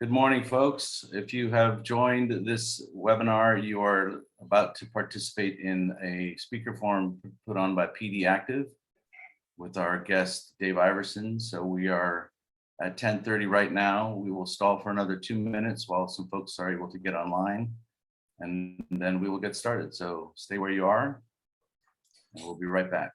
Good morning, folks. If you have joined this webinar, you are about to participate in a speaker forum put on by PD Active with our guest, Dave Iverson. So we are at 10:30 right now. We will stall for another 2 minutes while some folks are able to get online, and then we will get started. So stay where you are, and we'll be right back.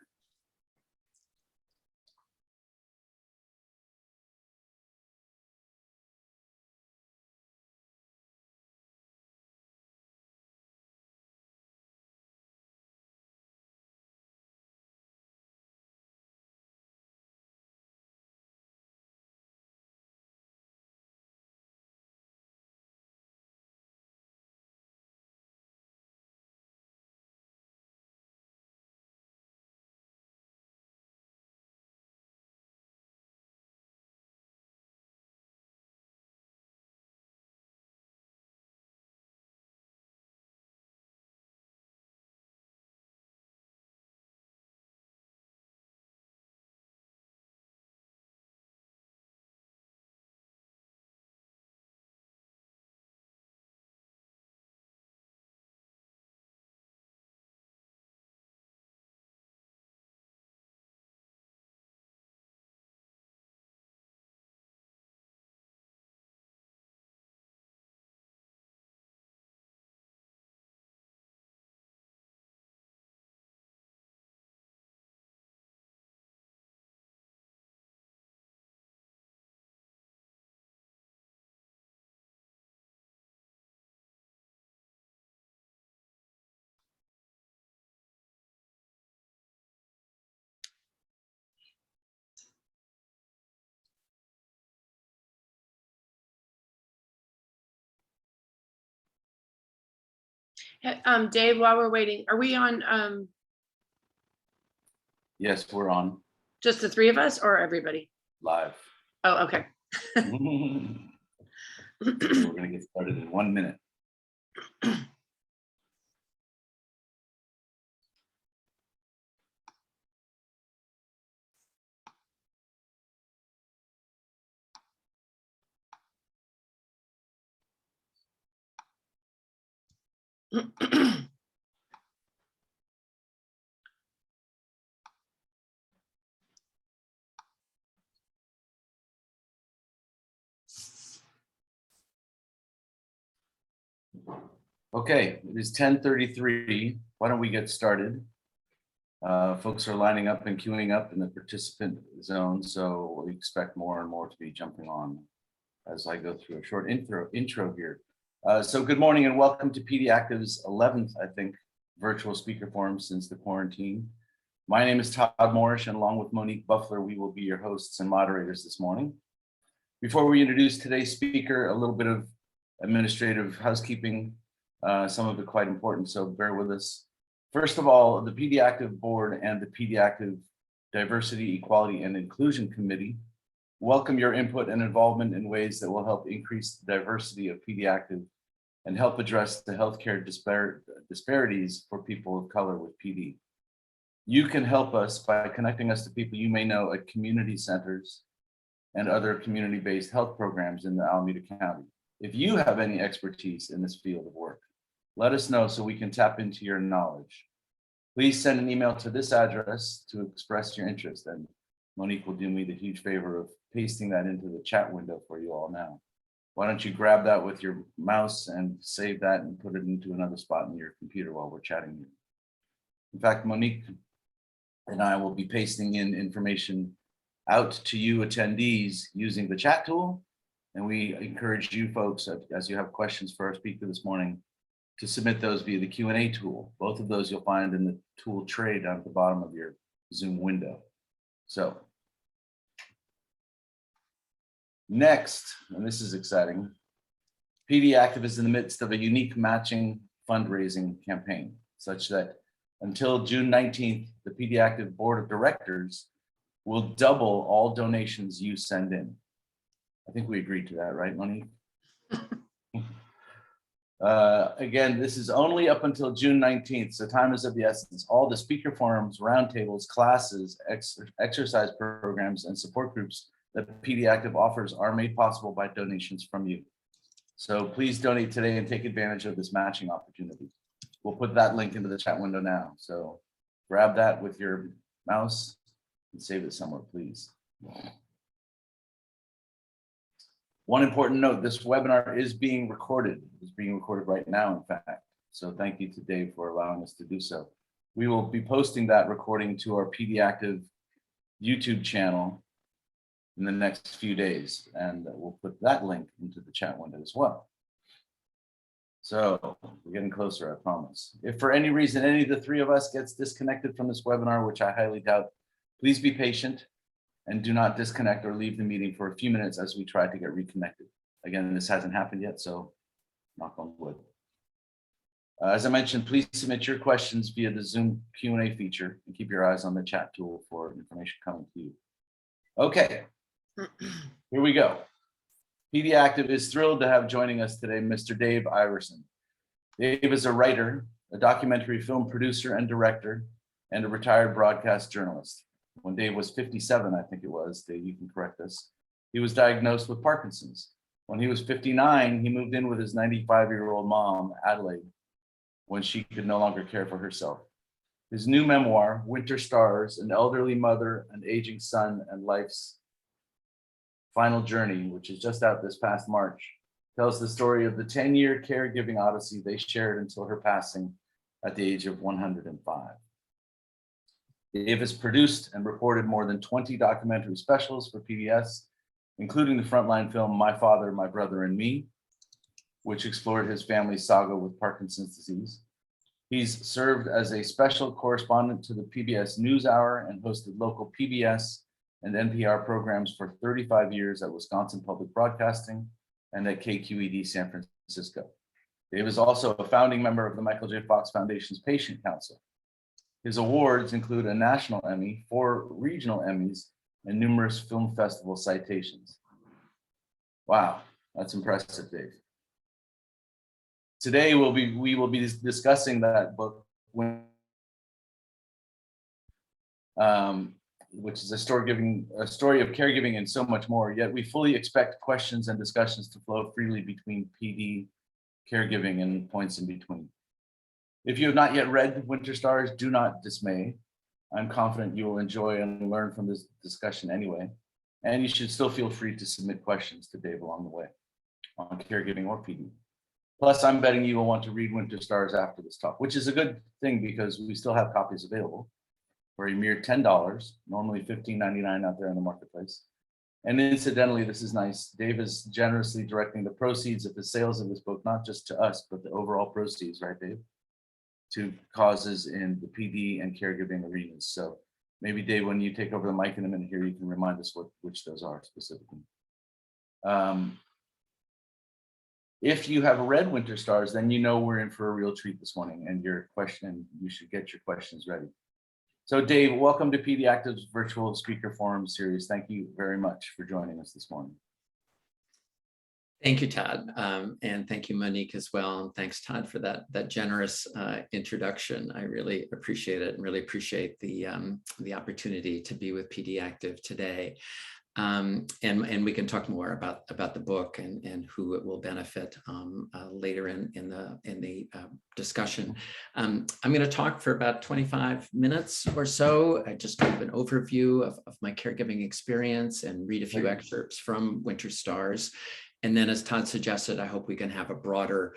Dave, while we're waiting, are we on Yes, we're on just the three of us or everybody? live. Oh, okay. We're going to get started in 1 minute. Okay, it is 10:33. Why don't we get started? Folks are lining up and queuing up in the participant zone, so we expect more and more to be jumping on as I go through a short intro here. So good morning and welcome to PD Active's 11th, I think, virtual speaker forum since the quarantine. My name is Todd Morrish, and along with Monique Buffler, we will be your hosts and moderators this morning. Before we introduce today's speaker, a little bit of administrative housekeeping. Some of it quite important, so bear with us. First of all, the PD Active Board and the PD Active Diversity, Equality, and Inclusion Committee welcome your input and involvement in ways that will help increase the diversity of PD Active and help address the healthcare disparities for people of color with PD. You can help us by connecting us to people you may know at community centers and other community-based health programs in the Alameda County. If you have any expertise in this field of work, let us know so we can tap into your knowledge. Please send an email to this address to express your interest, and Monique will do me the huge favor of pasting that into the chat window for you all now. Why don't you grab that with your mouse and save that and put it into another spot in your computer while we're chatting here. In fact, Monique and I will be pasting in information out to you attendees using the chat tool. And we encourage you folks, as you have questions for our speaker this morning, to submit those via the Q&A tool. Both of those you'll find in the tool tray down at the bottom of your Zoom window. So next, and this is exciting, PD Active is in the midst of a unique matching fundraising campaign, such that until June 19th, the PD Active Board of Directors will double all donations you send in. I think we agreed to that, right, Monique? Again, this is only up until June 19th, so time is of the essence. All the speaker forums, roundtables, classes, exercise programs, and support groups that PD Active offers are made possible by donations from you. So please donate today and take advantage of this matching opportunity. We'll put that link into the chat window now. So grab that with your mouse and save it somewhere, please. One important note, this webinar is being recorded. It's being recorded right now, in fact. So thank you to Dave for allowing us to do so. We will be posting that recording to our PDactive YouTube channel in the next few days, and we'll put that link into the chat window as well. So we're getting closer, I promise. If for any reason any of the three of us gets disconnected from this webinar, which I highly doubt, please be patient and do not disconnect or leave the meeting for a few minutes as we try to get reconnected. Again, this hasn't happened yet, so knock on wood. As I mentioned, please submit your questions via the Zoom Q&A feature and keep your eyes on the chat tool for information coming to you. Okay, here we go. PDactive is thrilled to have joining us today Mr. Dave Iverson. Dave is a writer, a documentary film producer and director, and a retired broadcast journalist. When Dave was 57, I think it was, Dave, you can correct us, he was diagnosed with Parkinson's. When he was 59, he moved in with his 95-year-old mom, Adelaide, when she could no longer care for herself. His new memoir, Winter Stars, An Elderly Mother, An Aging Son, and Life's Final Journey, which is just out this past March, tells the story of the 10-year caregiving odyssey they shared until her passing at the age of 105. Dave has produced and reported more than 20 documentary specials for PBS, including the frontline film My Father, My Brother, and Me, which explored his family's saga with Parkinson's disease. He's served as a special correspondent to the PBS NewsHour and hosted local PBS and NPR programs for 35 years at Wisconsin Public Broadcasting and at KQED San Francisco. Dave is also a founding member of the Michael J. Fox Foundation's Patient Council. His awards include a national Emmy, 4 regional Emmys, and numerous film festival citations. Wow, that's impressive, Dave. Today we will be discussing that book, which is a story of caregiving and so much more. Yet we fully expect questions and discussions to flow freely between PD, caregiving, and points in between. If you have not yet read Winter Stars, do not dismay. I'm confident you will enjoy and learn from this discussion anyway. And you should still feel free to submit questions to Dave along the way on caregiving or PD. Plus, I'm betting you will want to read Winter Stars after this talk, which is a good thing because we still have copies available for a mere $10, normally $15.99 out there in the marketplace. And incidentally, this is nice. Dave is generously directing the proceeds of the sales of this book, not just to us, but the overall proceeds, right, Dave? To causes in the PD and caregiving arenas. So maybe Dave, when you take over the mic in a minute here, you can remind us which those are specifically. If you have read Winter Stars, then you know we're in for a real treat this morning, and you should get your questions ready. So Dave, welcome to PDactive's virtual speaker forum series. Thank you very much for joining us this morning. Thank you, Todd, and thank you, Monique, as well. And thanks, Todd, for that generous introduction. I really appreciate it, and really appreciate the opportunity to be with PDactive today. And we can talk more about the book and who it will benefit later in the discussion. I'm going to talk for about 25 minutes or so. I just give an overview of my caregiving experience and read a few excerpts from Winter Stars. And then, as Todd suggested, I hope we can have a broader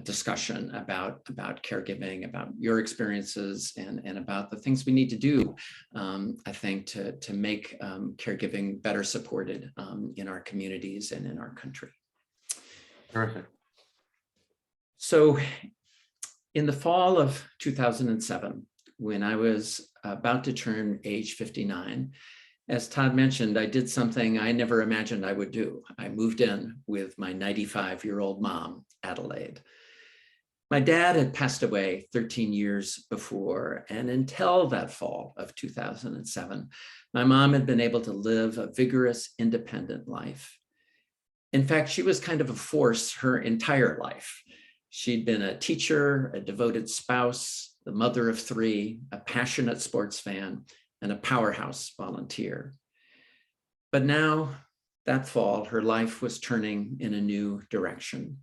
discussion about caregiving, about your experiences, and about the things we need to do, I think, to make caregiving better supported in our communities and in our country. Perfect. So in the fall of 2007, when I was about to turn age 59, as Todd mentioned, I did something I never imagined I would do. I moved in with my 95-year-old mom, Adelaide. My dad had passed away 13 years before, and until that fall of 2007, my mom had been able to live a vigorous, independent life. In fact, she was kind of a force her entire life. She'd been a teacher, a devoted spouse, the mother of 3, a passionate sports fan, and a powerhouse volunteer. But now That fall, her life was turning in a new direction.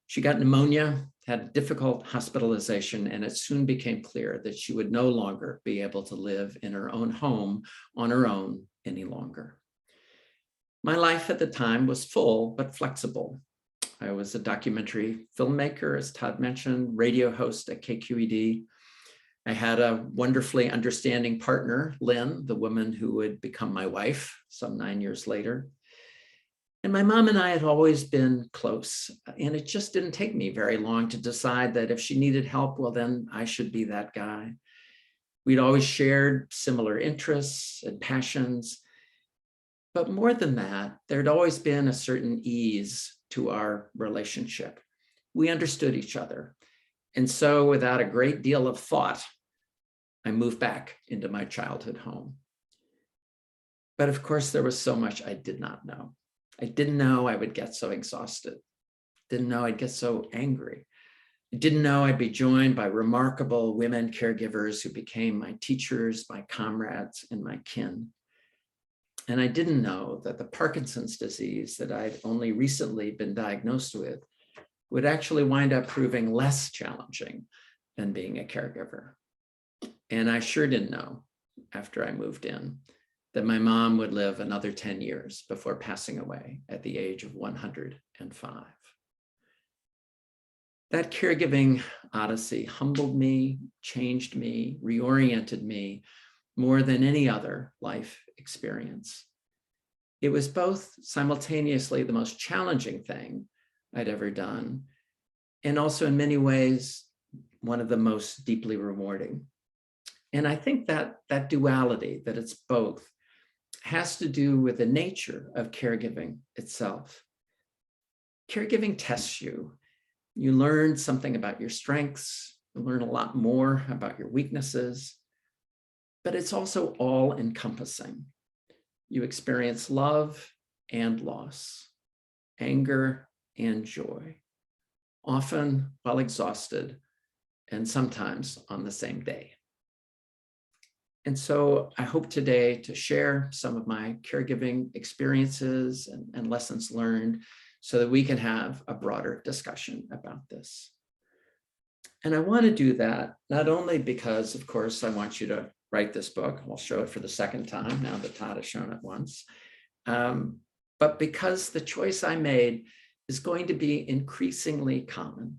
She got pneumonia, had a difficult hospitalization, and it soon became clear that she would no longer be able to live in her own home on her own any longer. My life at the time was full but flexible. I was a documentary filmmaker, as Todd mentioned, radio host at KQED. I had a wonderfully understanding partner, Lynn, the woman who would become my wife some 9 years later. And my mom and I had always been close, and it just didn't take me very long to decide that if she needed help, well, then I should be that guy. We'd always shared similar interests and passions, but more than that, there'd always been a certain ease to our relationship. We understood each other. And so without a great deal of thought, I moved back into my childhood home. But of course, there was so much I did not know. I didn't know I would get so exhausted. Didn't know I'd get so angry. I didn't know I'd be joined by remarkable women caregivers who became my teachers, my comrades, and my kin. And I didn't know that the Parkinson's disease that I'd only recently been diagnosed with would actually wind up proving less challenging than being a caregiver. And I sure didn't know after I moved in that my mom would live another 10 years before passing away at the age of 105. That caregiving odyssey humbled me, changed me, reoriented me more than any other life experience. It was both simultaneously the most challenging thing I'd ever done, and also in many ways, one of the most deeply rewarding. And I think that that duality, that it's both, has to do with the nature of caregiving itself. Caregiving tests you. You learn something about your strengths, you learn a lot more about your weaknesses, but it's also all-encompassing. You experience love and loss, anger and joy, often while exhausted, and sometimes on the same day. And so I hope today to share some of my caregiving experiences and lessons learned so that we can have a broader discussion about this. And I want to do that not only because, of course, I want you to write this book. I'll show it for the second time now that Todd has shown it once. But because the choice I made is going to be increasingly common.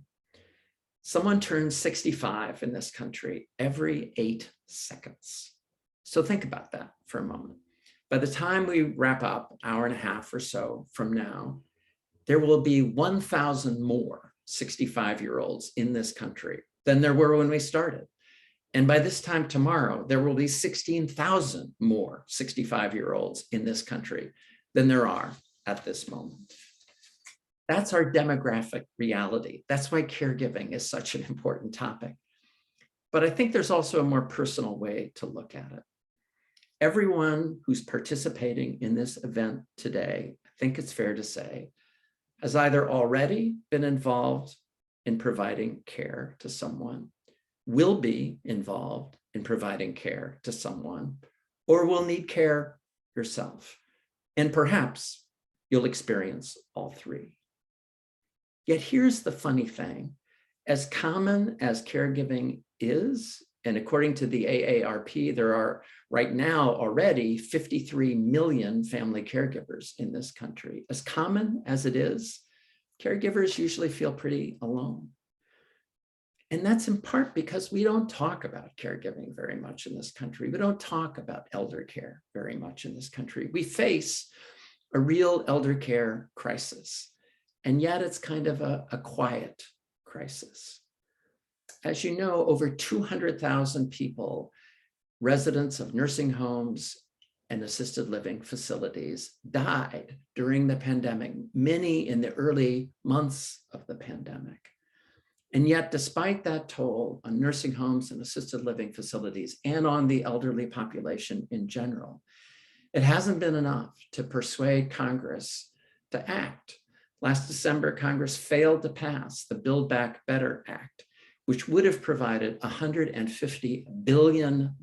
Someone turns 65 in this country every 8 seconds. So think about that for a moment. By the time we wrap up, an hour and a half or so from now, there will be 1,000 more 65-year-olds in this country than there were when we started. And by this time tomorrow, there will be 16,000 more 65-year-olds in this country than there are at this moment. That's our demographic reality. That's why caregiving is such an important topic. But I think there's also a more personal way to look at it. Everyone who's participating in this event today, I think it's fair to say, has either already been involved in providing care to someone, will be involved in providing care to someone, or will need care yourself. And perhaps you'll experience all three. Yet here's the funny thing. As common as caregiving is, and according to the AARP, there are right now already 53 million family caregivers in this country. As common as it is, caregivers usually feel pretty alone. And that's in part because we don't talk about caregiving very much in this country. We don't talk about elder care very much in this country. We face a real elder care crisis, and yet it's kind of a quiet crisis. As you know, over 200,000 people, residents of nursing homes and assisted living facilities, died during the pandemic, many in the early months of the pandemic. And yet, despite that toll on nursing homes and assisted living facilities and on the elderly population in general, it hasn't been enough to persuade Congress to act. Last December, Congress failed to pass the Build Back Better Act, which would have provided $150 billion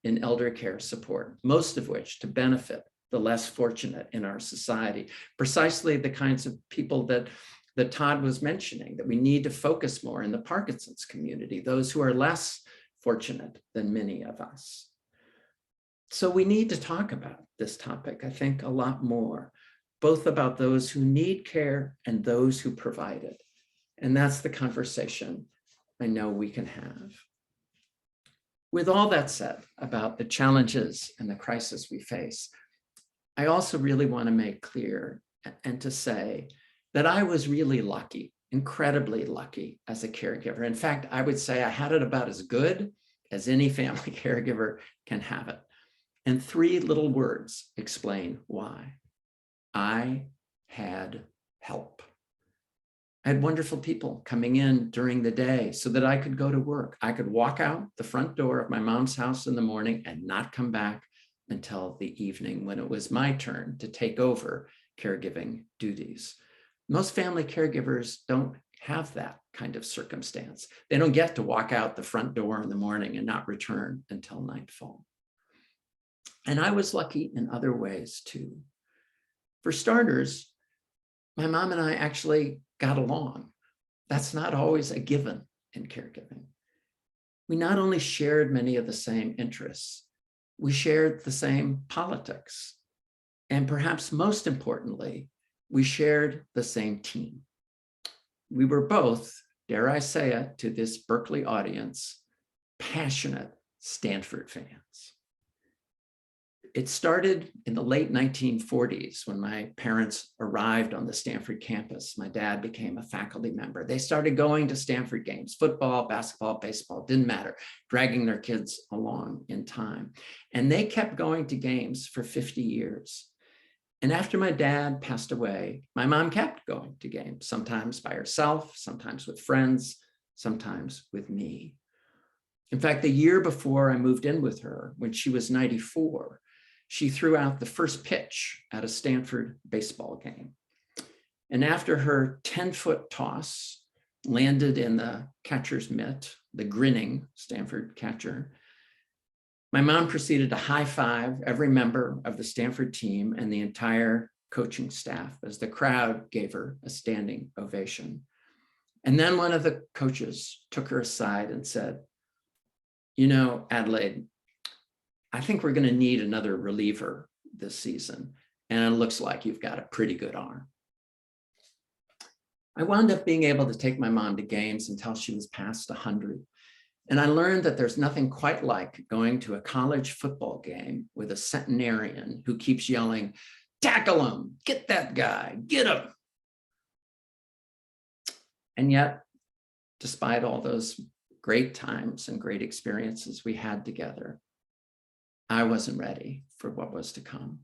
in elder care support, most of which to benefit the less fortunate in our society. Precisely the kinds of people that Todd was mentioning, that we need to focus more in the Parkinson's community, those who are less fortunate than many of us. So we need to talk about this topic, I think, a lot more, both about those who need care and those who provide it. And that's the conversation I know we can have. With all that said about the challenges and the crisis we face, I also really want to make clear and to say that I was really lucky, incredibly lucky as a caregiver. In fact, I would say I had it about as good as any family caregiver can have it. And 3 little words explain why. I had help. I had wonderful people coming in during the day so that I could go to work. I could walk out the front door of my mom's house in the morning and not come back until the evening when it was my turn to take over caregiving duties. Most family caregivers don't have that kind of circumstance. They don't get to walk out the front door in the morning and not return until nightfall. And I was lucky in other ways too. For starters, my mom and I actually got along. That's not always a given in caregiving. We not only shared many of the same interests, we shared the same politics. And perhaps most importantly, we shared the same team. We were both, dare I say it to this Berkeley audience, passionate Stanford fans. It started in the late 1940s when my parents arrived on the Stanford campus. My dad became a faculty member. They started going to Stanford games, football, basketball, baseball, didn't matter, dragging their kids along in time. And they kept going to games for 50 years. And after my dad passed away, my mom kept going to games, sometimes by herself, sometimes with friends, sometimes with me. In fact, the year before I moved in with her, when she was 94, she threw out the first pitch at a Stanford baseball game. And after her 10-foot toss landed in the catcher's mitt, the grinning Stanford catcher, my mom proceeded to high-five every member of the Stanford team and the entire coaching staff as the crowd gave her a standing ovation. And then one of the coaches took her aside and said, "You know, Adelaide, I think we're going to need another reliever this season, and it looks like you've got a pretty good arm." I wound up being able to take my mom to games until she was past 100. And I learned that there's nothing quite like going to a college football game with a centenarian who keeps yelling, "Tackle him, get that guy, get him." And yet, despite all those great times and great experiences we had together, I wasn't ready for what was to come.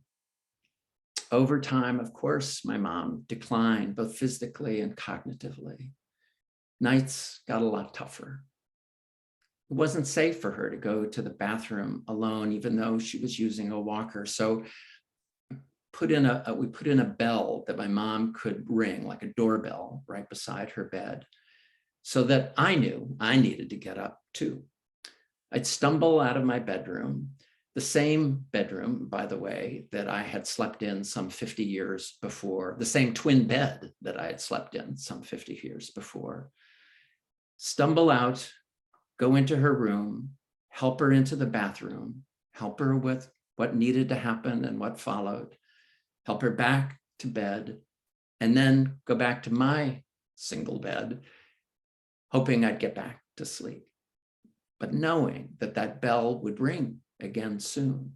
Over time, of course, my mom declined both physically and cognitively. Nights got a lot tougher. It wasn't safe for her to go to the bathroom alone, even though she was using a walker. So we put in a bell that my mom could ring, like a doorbell, right beside her bed, so that I knew I needed to get up too. I'd stumble out of my bedroom, the same bedroom, by the way, that I had slept in some 50 years before, the same twin bed that I had slept in some 50 years before. Stumble out, go into her room, help her into the bathroom, help her with what needed to happen and what followed, help her back to bed, and then go back to my single bed, hoping I'd get back to sleep, but knowing that that bell would ring again soon.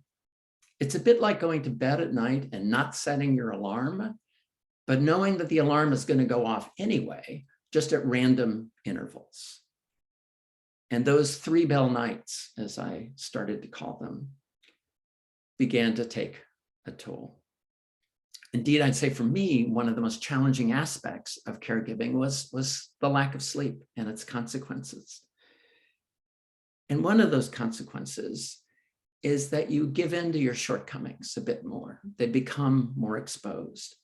It's a bit like going to bed at night and not setting your alarm, but knowing that the alarm is going to go off anyway, just at random intervals. And those 3-bell nights, as I started to call them, began to take a toll. Indeed, I'd say for me, one of the most challenging aspects of caregiving was the lack of sleep and its consequences. And one of those consequences is that you give in to your shortcomings a bit more. They become more exposed.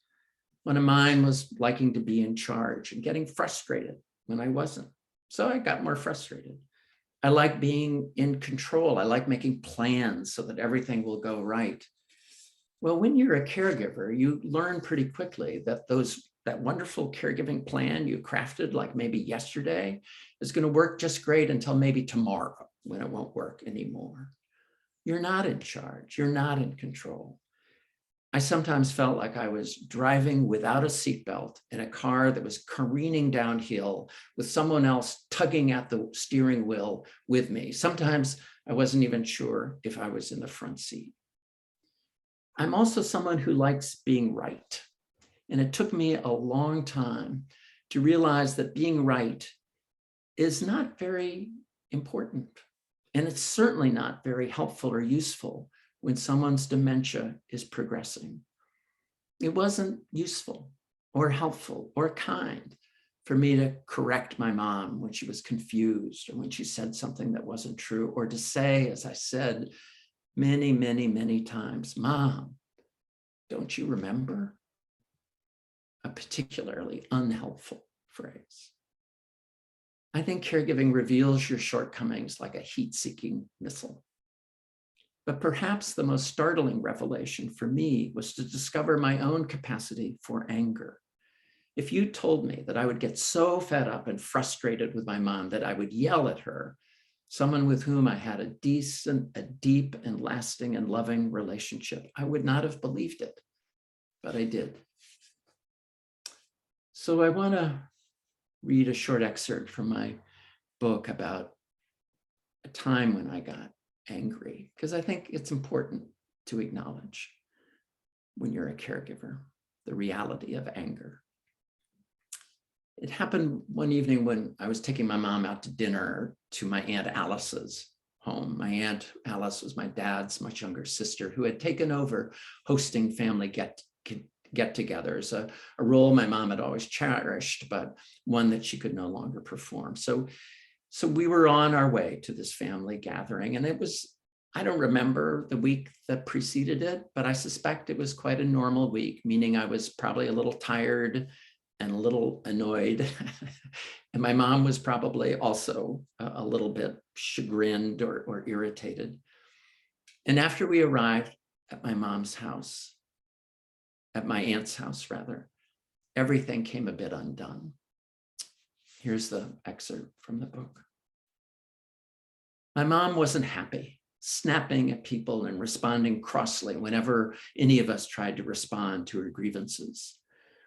One of mine was liking to be in charge and getting frustrated when I wasn't. So I got more frustrated. I like being in control. I like making plans so that everything will go right. Well, when you're a caregiver, you learn pretty quickly that that wonderful caregiving plan you crafted like maybe yesterday is going to work just great until maybe tomorrow when it won't work anymore. You're not in charge. You're not in control. I sometimes felt like I was driving without a seatbelt in a car that was careening downhill with someone else tugging at the steering wheel with me. Sometimes I wasn't even sure if I was in the front seat. I'm also someone who likes being right. And it took me a long time to realize that being right is not very important. And it's certainly not very helpful or useful when someone's dementia is progressing. It wasn't useful or helpful or kind for me to correct my mom when she was confused or when she said something that wasn't true, or to say, as I said many, many, many times, "Mom, don't you remember?" A particularly unhelpful phrase. I think caregiving reveals your shortcomings like a heat-seeking missile. But perhaps the most startling revelation for me was to discover my own capacity for anger. If you told me that I would get so fed up and frustrated with my mom that I would yell at her, someone with whom I had a deep and lasting and loving relationship, I would not have believed it, but I did. So I want to read a short excerpt from my book about a time when I got angry, because I think it's important to acknowledge when you're a caregiver, the reality of anger. It happened one evening when I was taking my mom out to dinner to my Aunt Alice's home. My Aunt Alice was my dad's much younger sister who had taken over hosting family get-togethers, a role my mom had always cherished, but one that she could no longer perform. So we were on our way to this family gathering, and it was, I don't remember the week that preceded it, but I suspect it was quite a normal week, meaning I was probably a little tired and a little annoyed. And my mom was probably also a little bit chagrined or irritated. And after we arrived at my mom's house, at my aunt's house rather, everything came a bit undone. Here's the excerpt from the book. My mom wasn't happy, snapping at people and responding crossly whenever any of us tried to respond to her grievances.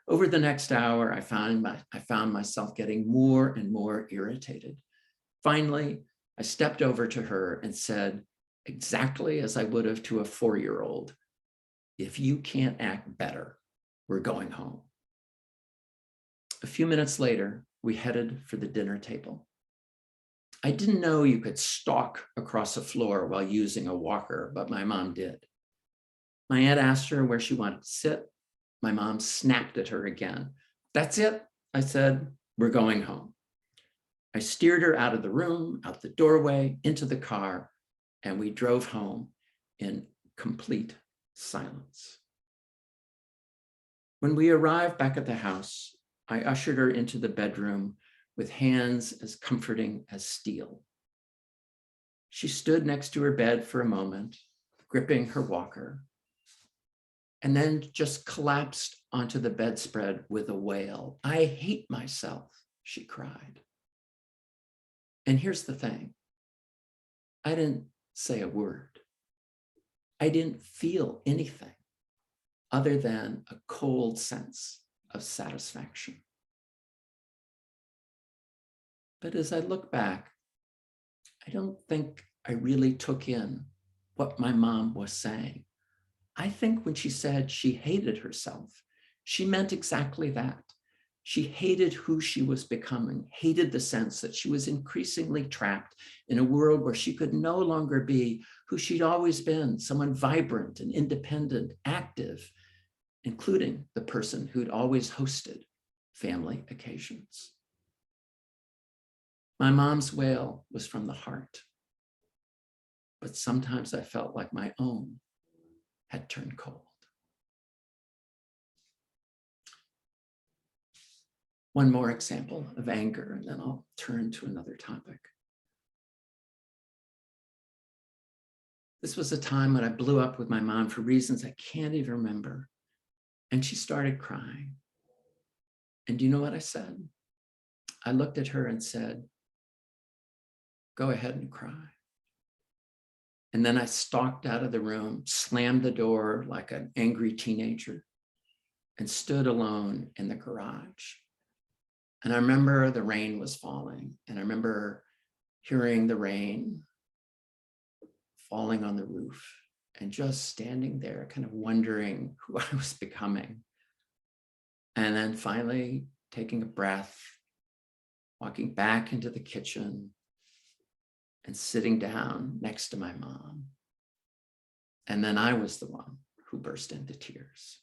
Over the next hour, I found myself getting more and more irritated. Finally, I stepped over to her and said, exactly as I would have to a 4-year-old, "If you can't act better, we're going home." A few minutes later, we headed for the dinner table. I didn't know you could stalk across a floor while using a walker, but my mom did. My aunt asked her where she wanted to sit. My mom snapped at her again. "That's it," I said, "we're going home." I steered her out of the room, out the doorway, into the car, and we drove home in complete silence. When we arrived back at the house, I ushered her into the bedroom with hands as comforting as steel. She stood next to her bed for a moment, gripping her walker, and then just collapsed onto the bedspread with a wail. "I hate myself," she cried. And here's the thing. I didn't say a word. I didn't feel anything other than a cold sense of satisfaction. But as I look back, I don't think I really took in what my mom was saying. I think when she said she hated herself, she meant exactly that. She hated who she was becoming, hated the sense that she was increasingly trapped in a world where she could no longer be who she'd always been, someone vibrant and independent, active, including the person who'd always hosted family occasions. My mom's wail was from the heart, but sometimes I felt like my own had turned cold. One more example of anger, and then I'll turn to another topic. This was a time when I blew up with my mom for reasons I can't even remember. And she started crying. And do you know what I said? I looked at her and said, go ahead and cry. And then I stalked out of the room, slammed the door like an angry teenager, and stood alone in the garage. And I remember the rain was falling, and I remember hearing the rain falling on the roof and just standing there, kind of wondering who I was becoming. And then finally taking a breath, walking back into the kitchen and sitting down next to my mom. And then I was the one who burst into tears.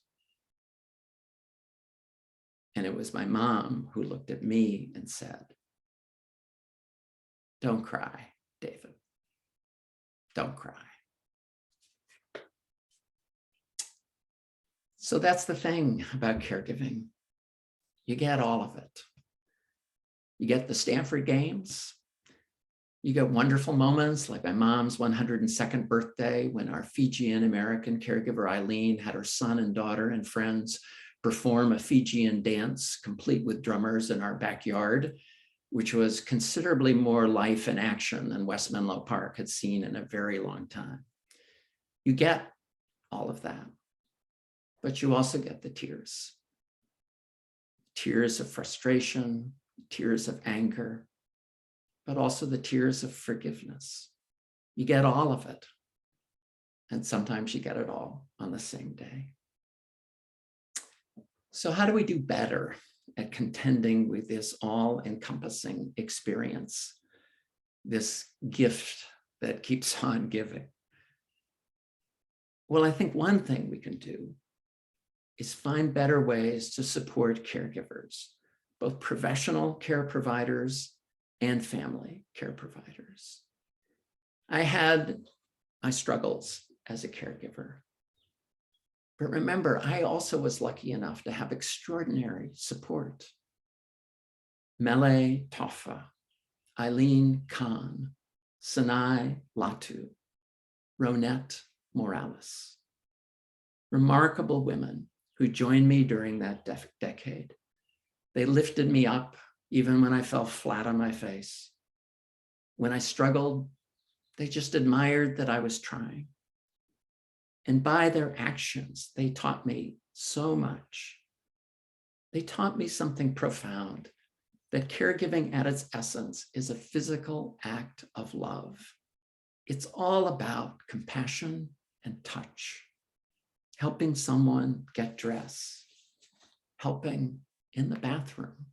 And it was my mom who looked at me and said, don't cry, David. Don't cry. So that's the thing about caregiving. You get all of it. You get the Stanford games. You get wonderful moments like my mom's 102nd birthday when our Fijian American caregiver Eileen had her son and daughter and friends perform a Fijian dance complete with drummers in our backyard, which was considerably more life and action than West Menlo Park had seen in a very long time. You get all of that, but you also get the tears. Tears of frustration, tears of anger, but also the tears of forgiveness. You get all of it. And sometimes you get it all on the same day. So how do we do better at contending with this all-encompassing experience, this gift that keeps on giving? Well, I think one thing we can do is find better ways to support caregivers, both professional care providers and family care providers. I had my struggles as a caregiver. But remember, I also was lucky enough to have extraordinary support. Mele Toffa, Eileen Khan, Sanai Latu, Ronette Morales. Remarkable women who joined me during that decade. They lifted me up even when I fell flat on my face. When I struggled, they just admired that I was trying. And by their actions, they taught me so much. They taught me something profound, that caregiving at its essence is a physical act of love. It's all about compassion and touch, helping someone get dressed, helping in the bathroom,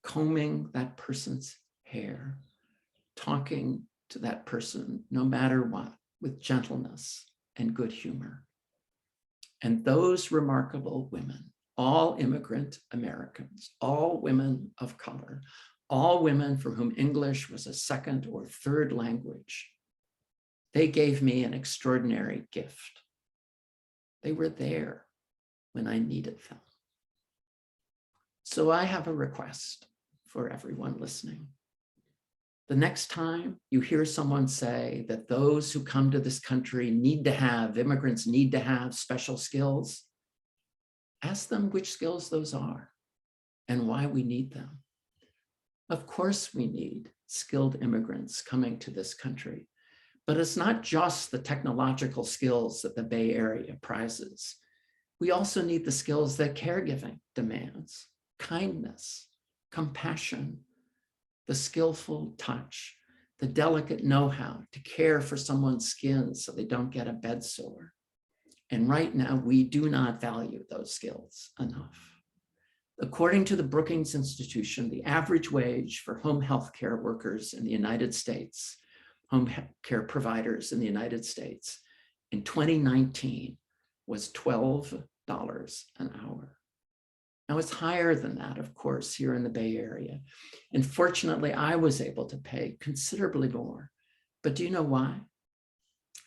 combing that person's hair, talking to that person, no matter what, with gentleness and good humor. And those remarkable women, all immigrant Americans, all women of color, all women for whom English was a second or third language, they gave me an extraordinary gift. They were there when I needed them. So I have a request for everyone listening. The next time you hear someone say that those who come to this country immigrants need to have special skills, ask them which skills those are and why we need them. Of course, we need skilled immigrants coming to this country, but it's not just the technological skills that the Bay Area prizes. We also need the skills that caregiving demands: kindness, compassion, the skillful touch, the delicate know-how to care for someone's skin so they don't get a bed sore. And right now, we do not value those skills enough. According to the Brookings Institution, the average wage for home health care workers in the United States, home care providers in the United States, in 2019 was $12 an hour. Now it's higher than that, of course, here in the Bay Area. And fortunately, I was able to pay considerably more. But do you know why?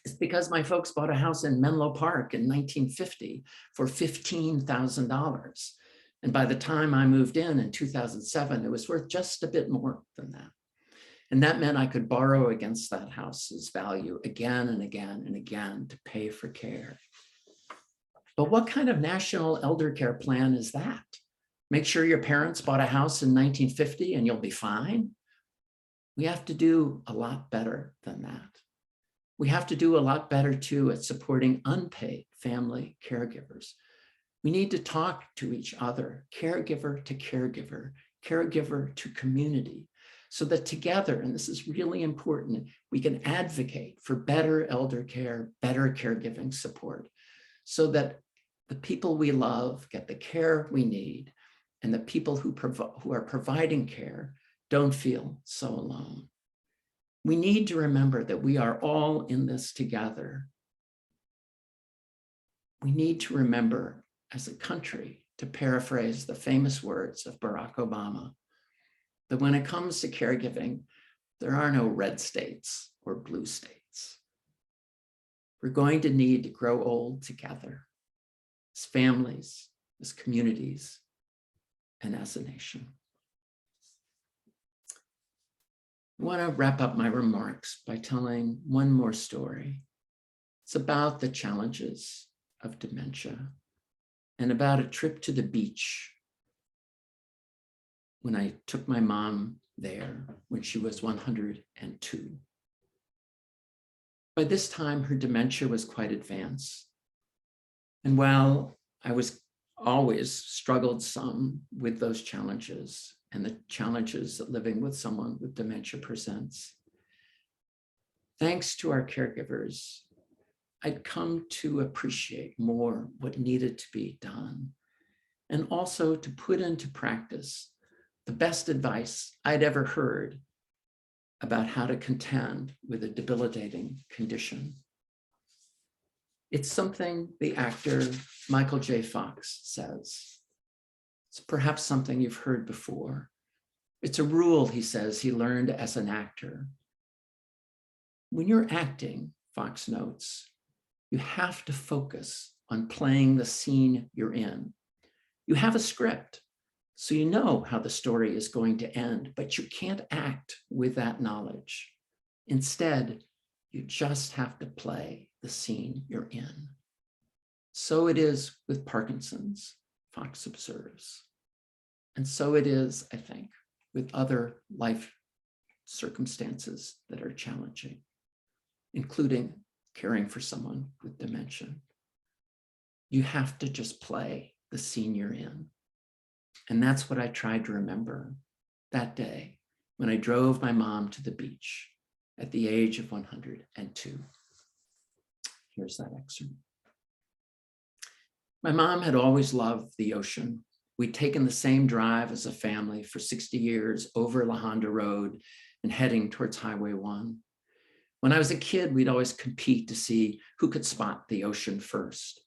It's because my folks bought a house in Menlo Park in 1950 for $15,000. And by the time I moved in 2007, it was worth just a bit more than that. And that meant I could borrow against that house's value again and again and again to pay for care. But what kind of national elder care plan is that? Make sure your parents bought a house in 1950 and you'll be fine? We have to do a lot better than that. We have to do a lot better too at supporting unpaid family caregivers. We need to talk to each other, caregiver to caregiver, caregiver to community, so that together, and this is really important, we can advocate for better elder care, better caregiving support, so that the people we love get the care we need, and the people who are providing care don't feel so alone. We need to remember that we are all in this together. We need to remember as a country, to paraphrase the famous words of Barack Obama, that when it comes to caregiving, there are no red states or blue states. We're going to need to grow old together as families, as communities, and as a nation. I want to wrap up my remarks by telling one more story. It's about the challenges of dementia and about a trip to the beach when I took my mom there when she was 102. By this time, her dementia was quite advanced. And while I was always struggled some with those challenges and the challenges that living with someone with dementia presents, thanks to our caregivers, I'd come to appreciate more what needed to be done, and also to put into practice the best advice I'd ever heard about how to contend with a debilitating condition. It's something the actor Michael J. Fox says. It's perhaps something you've heard before. It's a rule, he says, he learned as an actor. When you're acting, Fox notes, you have to focus on playing the scene you're in. You have a script, so you know how the story is going to end, but you can't act with that knowledge. Instead, you just have to play the scene you're in. So it is with Parkinson's, Fox observes. And so it is, I think, with other life circumstances that are challenging, including caring for someone with dementia. You have to just play the scene you're in. And that's what I tried to remember that day when I drove my mom to the beach at the age of 102. Here's that excerpt. My mom had always loved the ocean. We'd taken the same drive as a family for 60 years over La Honda Road and heading towards Highway 1. When I was a kid, we'd always compete to see who could spot the ocean first.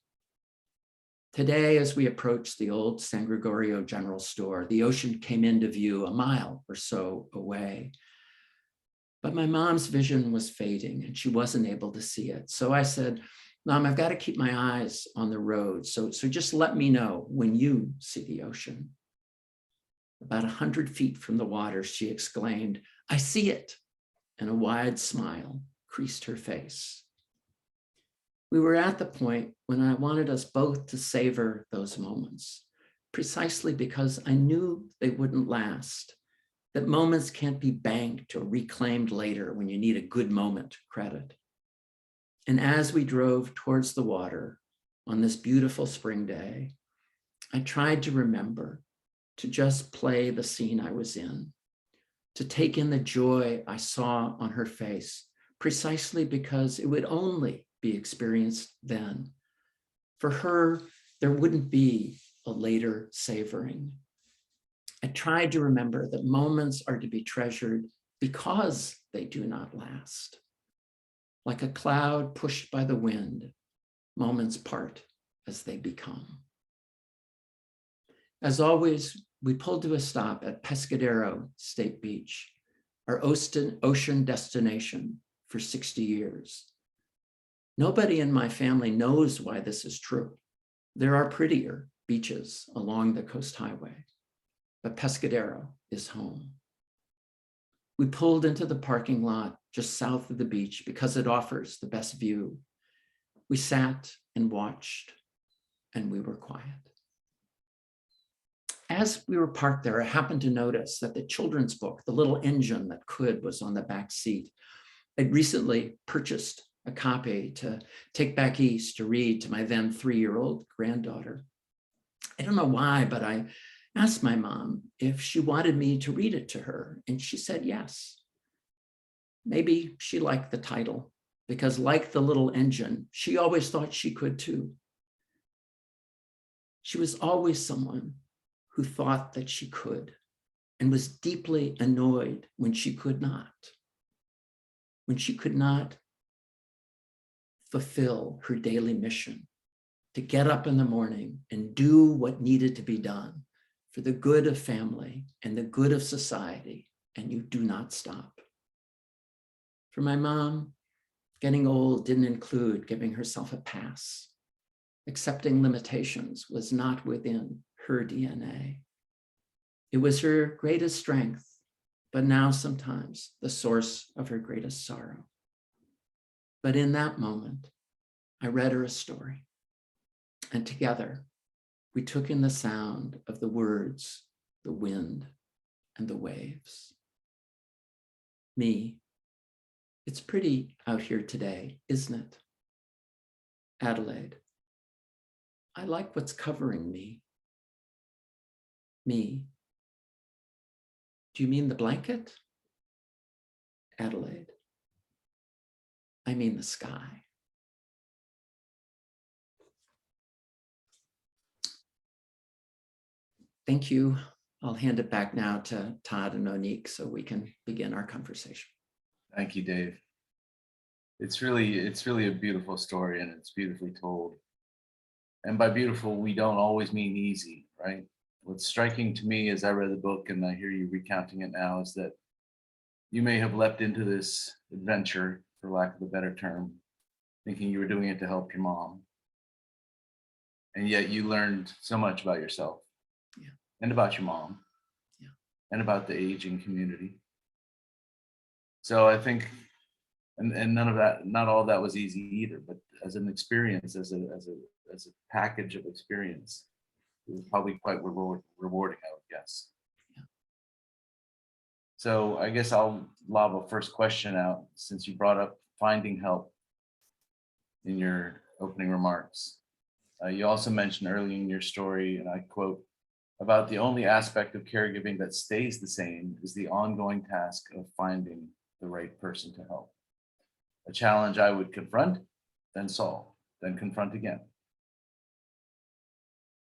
Today, as we approached the old San Gregorio General Store, the ocean came into view a mile or so away. But my mom's vision was fading and she wasn't able to see it. So I said, Mom, I've got to keep my eyes on the road. So just let me know when you see the ocean. About 100 feet from the water, she exclaimed, I see it. And a wide smile creased her face. We were at the point when I wanted us both to savor those moments, precisely because I knew they wouldn't last, that moments can't be banked or reclaimed later when you need a good moment credit. And as we drove towards the water on this beautiful spring day, I tried to remember to just play the scene I was in, to take in the joy I saw on her face, precisely because it would only be experienced then. For her, there wouldn't be a later savoring. I tried to remember that moments are to be treasured because they do not last. Like a cloud pushed by the wind, moments part as they become. As always, we pulled to a stop at Pescadero State Beach, our ocean destination for 60 years. Nobody in my family knows why this is true. There are prettier beaches along the Coast Highway, but Pescadero is home. We pulled into the parking lot just south of the beach because it offers the best view. We sat and watched, and we were quiet. As we were parked there, I happened to notice that the children's book, The Little Engine That Could, was on the back seat. I'd recently purchased a copy to take back east to read to my then 3-year-old granddaughter. I don't know why, but I asked my mom if she wanted me to read it to her, and she said yes. Maybe she liked the title, because like the little engine, she always thought she could too. She was always someone who thought that she could and was deeply annoyed when she could not. When she could not fulfill her daily mission to get up in the morning and do what needed to be done for the good of family and the good of society, and you do not stop. For my mom, getting old didn't include giving herself a pass. Accepting limitations was not within her DNA. It was her greatest strength, but now sometimes the source of her greatest sorrow. But in that moment, I read her a story, and together we took in the sound of the words, the wind, and the waves. Me, it's pretty out here today, isn't it? Adelaide, I like what's covering me. Me. Do you mean the blanket? Adelaide, I mean the sky. Thank you. I'll hand it back now to Todd and Monique so we can begin our conversation. Thank you, Dave. It's really a beautiful story, and it's beautifully told. And by beautiful, we don't always mean easy, right? What's striking to me as I read the book and I hear you recounting it now is that you may have leapt into this adventure, for lack of a better term, thinking you were doing it to help your mom. And yet you learned so much about yourself. Yeah. And about your mom. Yeah. And about the aging community. So I think, and none of that, not all of that was easy either, but as an experience, as a package of experience, it was probably quite rewarding, I would guess. Yeah. So I guess I'll lob a first question out, since you brought up finding help in your opening remarks. You also mentioned early in your story, and I quote, about the only aspect of caregiving that stays the same is the ongoing task of finding the right person to help. A challenge I would confront, then solve, then confront again.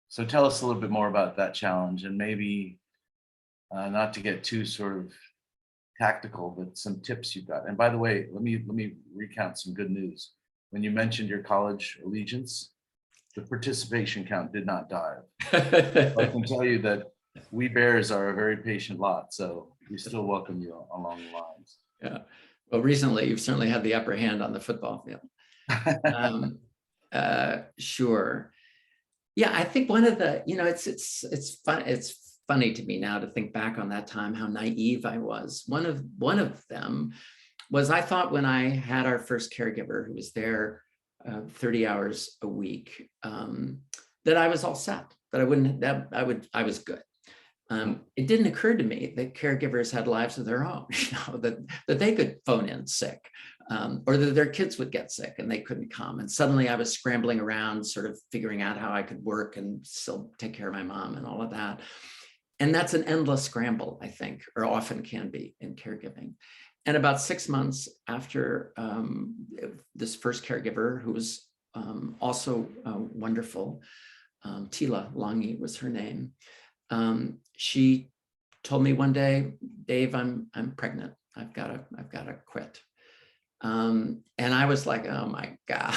So tell us a little bit more about that challenge, and maybe not to get too sort of tactical, but some tips you've got. And by the way, let me recount some good news. When you mentioned your college allegiance, the participation count did not dive. I can tell you that we Bears are a very patient lot, so we still welcome you along the lines. Yeah. Well, recently you've certainly had the upper hand on the football field. Sure. Yeah, I think one of the, it's fun. It's funny to me now to think back on that time, how naive I was. One of them was, I thought when I had our first caregiver who was there 30 hours a week, that I was all set, that I was good. It didn't occur to me that caregivers had lives of their own, that they could phone in sick, or that their kids would get sick and they couldn't come. And suddenly I was scrambling around, sort of figuring out how I could work and still take care of my mom and all of that. And that's an endless scramble, I think, or often can be in caregiving. And about 6 months after this first caregiver, who was also wonderful, Tila Langi was her name. She told me one day, Dave, I'm pregnant. I've got to quit. And I was like, oh my God,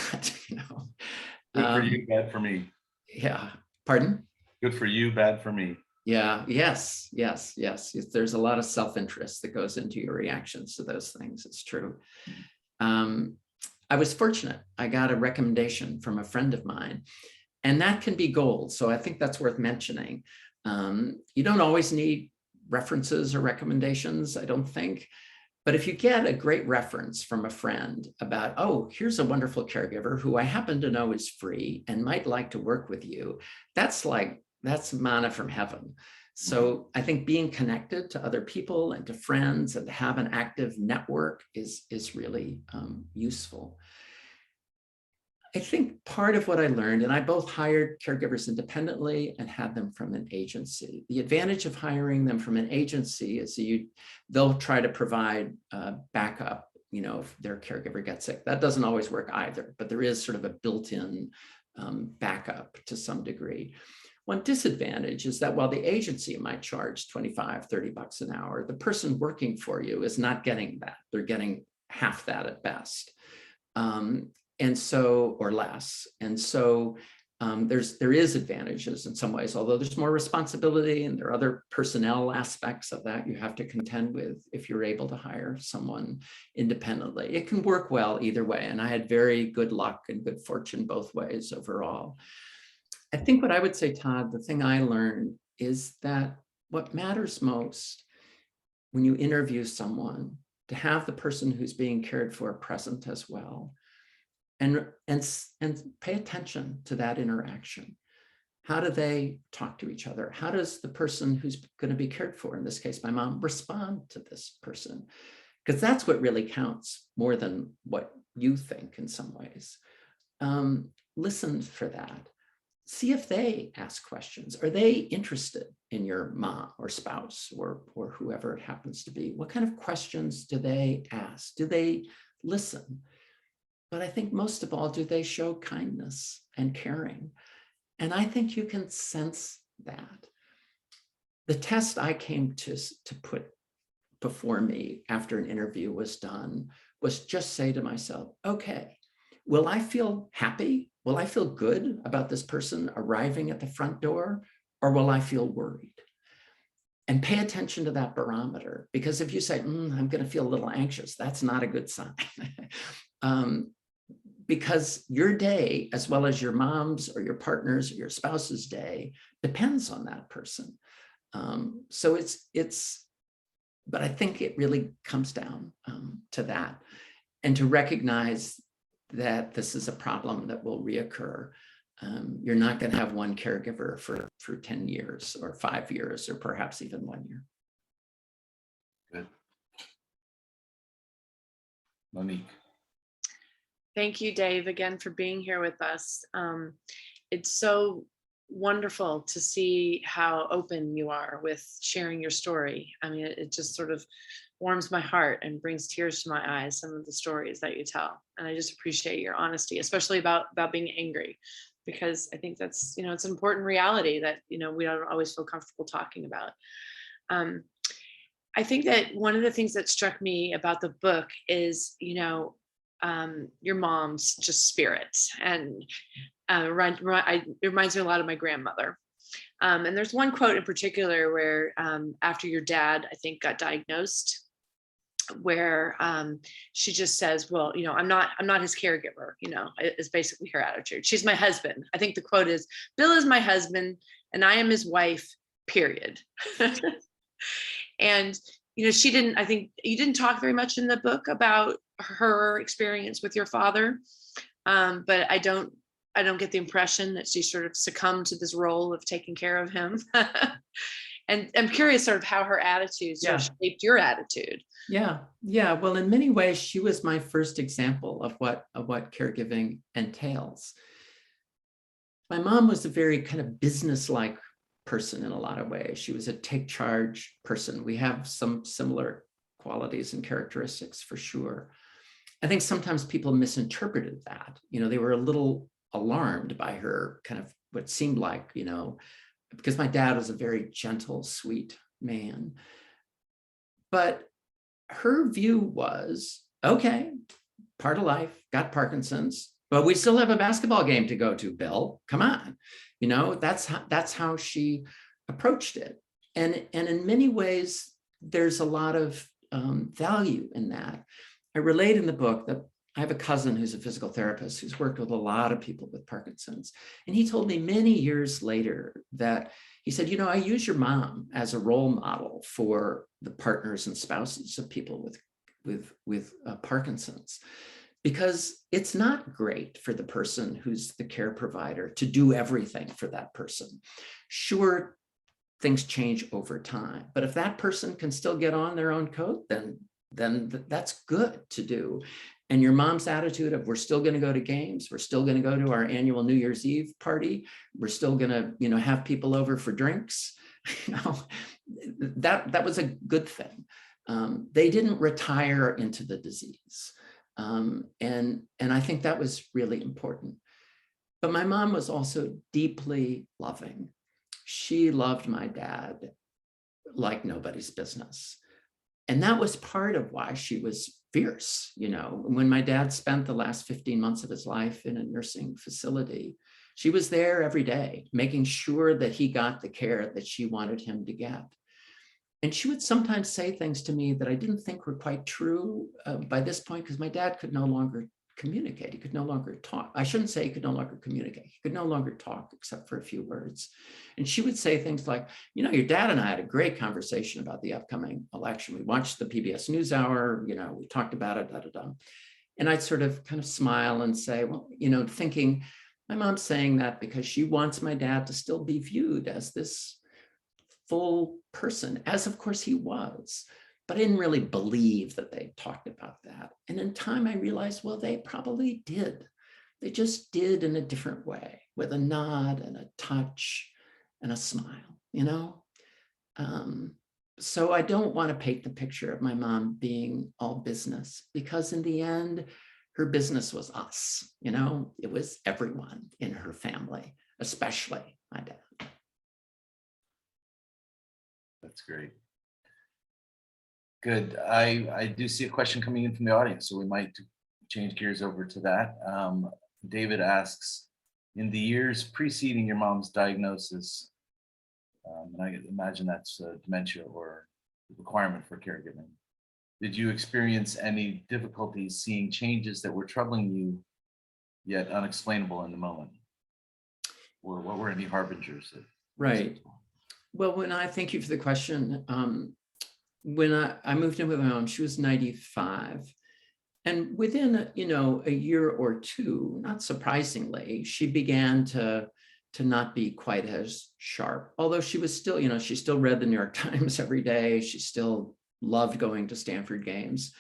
Good for you, bad for me. Yeah. Pardon? Good for you, bad for me. Yeah. Yes. There's a lot of self-interest that goes into your reactions to those things. It's true. I was fortunate. I got a recommendation from a friend of mine, and that can be gold. So I think that's worth mentioning. You don't always need references or recommendations, I don't think. But if you get a great reference from a friend about, oh, here's a wonderful caregiver who I happen to know is free and might like to work with you, that's manna from heaven. So I think being connected to other people and to friends and to have an active network is really useful. I think part of what I learned, and I both hired caregivers independently and had them from an agency. The advantage of hiring them from an agency is they'll try to provide backup, if their caregiver gets sick. That doesn't always work either, but there is sort of a built-in backup to some degree. One disadvantage is that while the agency might charge 25, 30 bucks an hour, the person working for you is not getting that. They're getting half that at best. And so, or less. And so there is advantages in some ways, although there's more responsibility and there are other personnel aspects of that you have to contend with if you're able to hire someone independently. It can work well either way. And I had very good luck and good fortune both ways overall. I think what I would say, Todd, the thing I learned is that what matters most when you interview someone, to have the person who's being cared for present as well. And pay attention to that interaction. How do they talk to each other? How does the person who's going to be cared for, in this case, my mom, respond to this person? Because that's what really counts more than what you think in some ways. Listen for that. See if they ask questions. Are they interested in your mom or spouse or whoever it happens to be? What kind of questions do they ask? Do they listen? But I think most of all, do they show kindness and caring? And I think you can sense that. The test I came to put before me after an interview was done was just say to myself, okay, will I feel happy? Will I feel good about this person arriving at the front door? Or will I feel worried? And pay attention to that barometer, because if you say, I'm going to feel a little anxious, that's not a good sign. Because your day, as well as your mom's or your partner's or your spouse's day, depends on that person. So but I think it really comes down to that, and to recognize that this is a problem that will reoccur. You're not going to have one caregiver for 10 years or 5 years or perhaps even 1 year. Good. Monique. Thank you, Dave, again for being here with us. It's so wonderful to see how open you are with sharing your story. I mean, it just sort of warms my heart and brings tears to my eyes, some of the stories that you tell. And I just appreciate your honesty, especially about being angry, because I think that's, it's an important reality that, we don't always feel comfortable talking about. I think that one of the things that struck me about the book is, your mom's just spirit, and it reminds me a lot of my grandmother. And there's one quote in particular where after your dad, I think, got diagnosed, where she just says, well, I'm not his caregiver, is basically her attitude. She's my husband. I think the quote is, Bill is my husband and I am his wife, period. And she didn't, I think you didn't talk very much in the book about her experience with your father. But I don't get the impression that she sort of succumbed to this role of taking care of him. And I'm curious sort of how her attitude sort of shaped your attitude. Yeah. Well, in many ways, she was my first example of what caregiving entails. My mom was a very kind of business-like person in a lot of ways. She was a take charge person. We have some similar qualities and characteristics for sure. I think sometimes people misinterpreted that. They were a little alarmed by her kind of what seemed like, because my dad was a very gentle, sweet man. But her view was, okay, part of life, got Parkinson's, but we still have a basketball game to go to, Bill. Come on. That's how she approached it. And in many ways, there's a lot of value in that. I relate in the book that I have a cousin who's a physical therapist who's worked with a lot of people with Parkinson's. And he told me many years later that he said, I use your mom as a role model for the partners and spouses of people with Parkinson's, because it's not great for the person who's the care provider to do everything for that person. Sure, things change over time, but if that person can still get on their own coat, then that's good to do. And your mom's attitude of, we're still going to go to games, we're still going to go to our annual New Year's Eve party, we're still going to, have people over for drinks, that was a good thing. They didn't retire into the disease. And I think that was really important. But my mom was also deeply loving. She loved my dad like nobody's business. And that was part of why she was fierce. When my dad spent the last 15 months of his life in a nursing facility, she was there every day, making sure that he got the care that she wanted him to get. And she would sometimes say things to me that I didn't think were quite true by this point, because my dad could no longer communicate. He could no longer talk. I shouldn't say he could no longer communicate. He could no longer talk except for a few words. And she would say things like, your dad and I had a great conversation about the upcoming election. We watched the PBS NewsHour, we talked about it, And I'd sort of kind of smile and say, well, thinking my mom's saying that because she wants my dad to still be viewed as this full person, as of course he was. But I didn't really believe that they talked about that. And in time, I realized, well, they probably did. They just did in a different way, with a nod and a touch and a smile, So I don't want to paint the picture of my mom being all business, because in the end, her business was us, it was everyone in her family, especially my dad. That's great. Good. I do see a question coming in from the audience, so we might change gears over to that. David asks, in the years preceding your mom's diagnosis, and I imagine that's dementia or requirement for caregiving, did you experience any difficulties seeing changes that were troubling you yet unexplainable in the moment? Or what were any harbingers? Right. Well, thank you for the question. When I moved in with my mom, she was 95. And within, a year or two, not surprisingly, she began to not be quite as sharp. Although she was still, she still read the New York Times every day. She still loved going to Stanford games,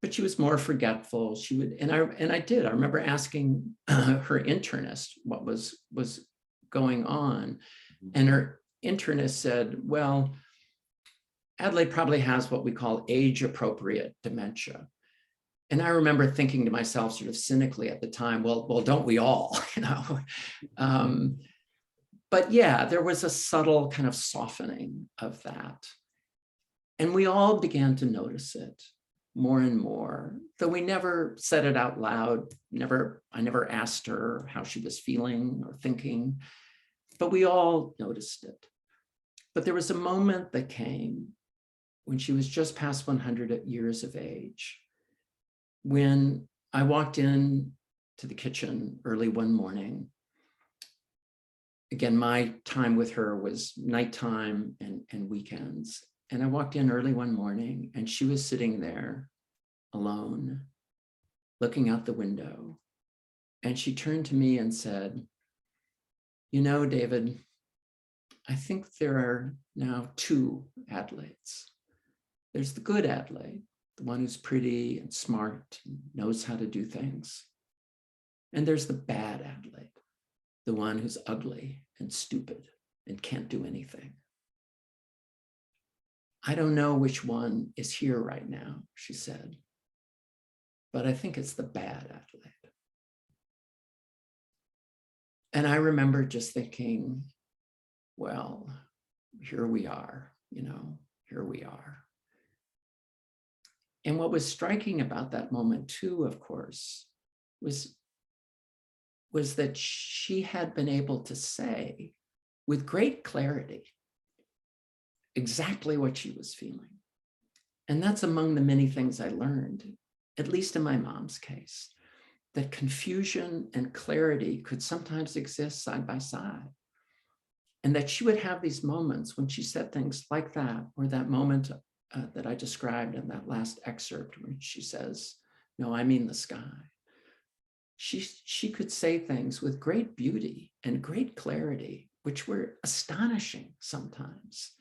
but she was more forgetful. She would, and I remember asking her internist what was going on. And her internist said, well, Adelaide probably has what we call age-appropriate dementia. And I remember thinking to myself sort of cynically at the time, well, don't we all, But yeah, there was a subtle kind of softening of that. And we all began to notice it more and more, though we never said it out loud. I never asked her how she was feeling or thinking, but we all noticed it. But there was a moment that came when she was just past 100 years of age, when I walked in to the kitchen early one morning. Again, my time with her was nighttime and weekends. And I walked in early one morning and she was sitting there alone, looking out the window. And she turned to me and said, David, I think there are now two Adelaides. There's the good Adelaide, the one who's pretty and smart and knows how to do things. And there's the bad Adelaide, the one who's ugly and stupid and can't do anything. I don't know which one is here right now, she said, but I think it's the bad Adelaide. And I remember just thinking, well, here we are, here we are. And what was striking about that moment too, of course, was that she had been able to say with great clarity exactly what she was feeling. And that's among the many things I learned, at least in my mom's case, that confusion and clarity could sometimes exist side by side. And that she would have these moments when she said things like that, or that moment that I described in that last excerpt, when she says, "No, I mean the sky." She could say things with great beauty and great clarity, which were astonishing sometimes.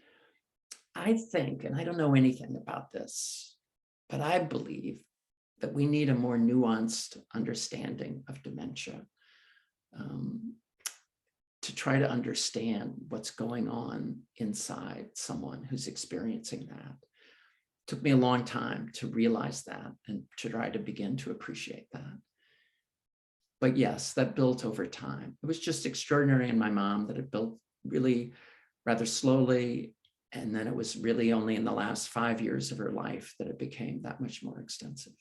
I think, and I don't know anything about this, but I believe that we need a more nuanced understanding of dementia, to try to understand what's going on inside someone who's experiencing that. It took me a long time to realize that and to try to begin to appreciate that. But yes, that built over time. It was just extraordinary in my mom that it built really rather slowly. And then it was really only in the last 5 years of her life that it became that much more extensive.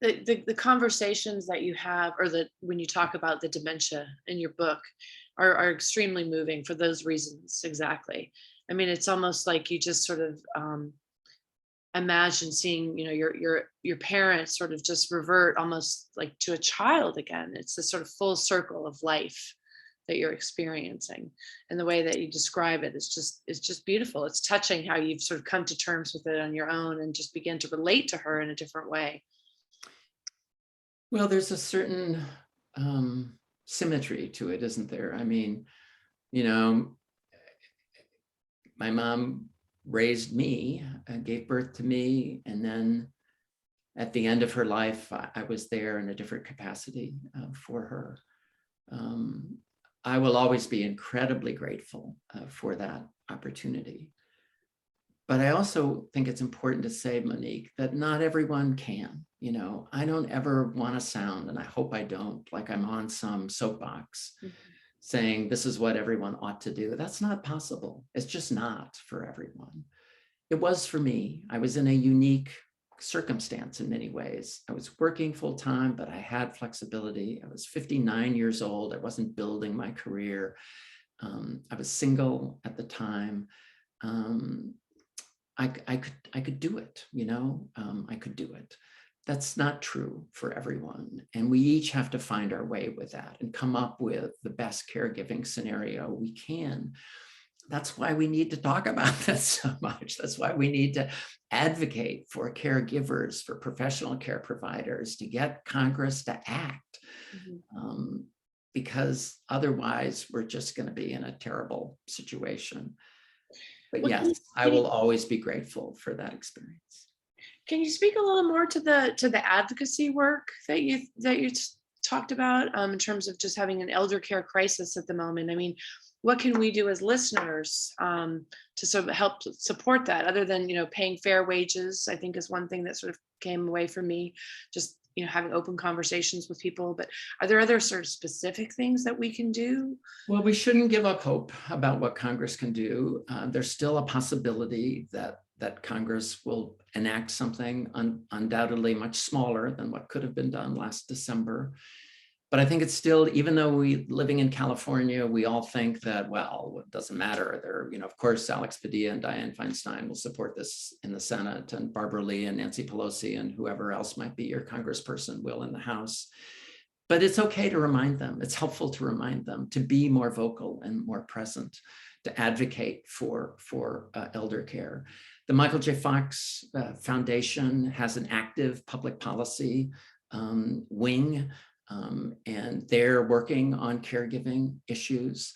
The conversations that you have, or when you talk about the dementia in your book, are extremely moving for those reasons. Exactly. I mean, it's almost like you just sort of imagine seeing, your parents sort of just revert almost like to a child again. It's this sort of full circle of life that you're experiencing, and the way that you describe it is just beautiful. It's touching how you've sort of come to terms with it on your own and just begin to relate to her in a different way. Well, there's a certain symmetry to it, isn't there? I mean, my mom raised me and gave birth to me, and then at the end of her life, I was there in a different capacity for her. I will always be incredibly grateful for that opportunity. But I also think it's important to say, Monique, that not everyone can. I don't ever want to sound, and I hope I don't, like I'm on some soapbox saying this is what everyone ought to do. That's not possible. It's just not for everyone. It was for me. I was in a unique circumstance in many ways. I was working full time, but I had flexibility. I was 59 years old. I wasn't building my career. I was single at the time. I could do it, I could do it. That's not true for everyone. And we each have to find our way with that and come up with the best caregiving scenario we can. That's why we need to talk about this so much. That's why we need to advocate for caregivers, for professional care providers, to get Congress to act. Because otherwise we're just going to be in a terrible situation. But yes, I will always be grateful for that experience. Can you speak a little more to the advocacy work that you talked about in terms of just having an elder care crisis at the moment? I mean, what can we do as listeners to sort of help support that, other than paying fair wages? I think is one thing that sort of came away from me. Just having open conversations with people. But are there other sort of specific things that we can do? Well, we shouldn't give up hope about what Congress can do. There's still a possibility that Congress will enact something undoubtedly much smaller than what could have been done last December. But I think it's still, even though living in California, we all think that, well, it doesn't matter. Of course, Alex Padilla and Dianne Feinstein will support this in the Senate, and Barbara Lee and Nancy Pelosi and whoever else might be your congressperson will in the House. But it's okay to remind them. It's helpful to remind them to be more vocal and more present, to advocate for elder care. The Michael J. Fox Foundation has an active public policy wing, and they're working on caregiving issues.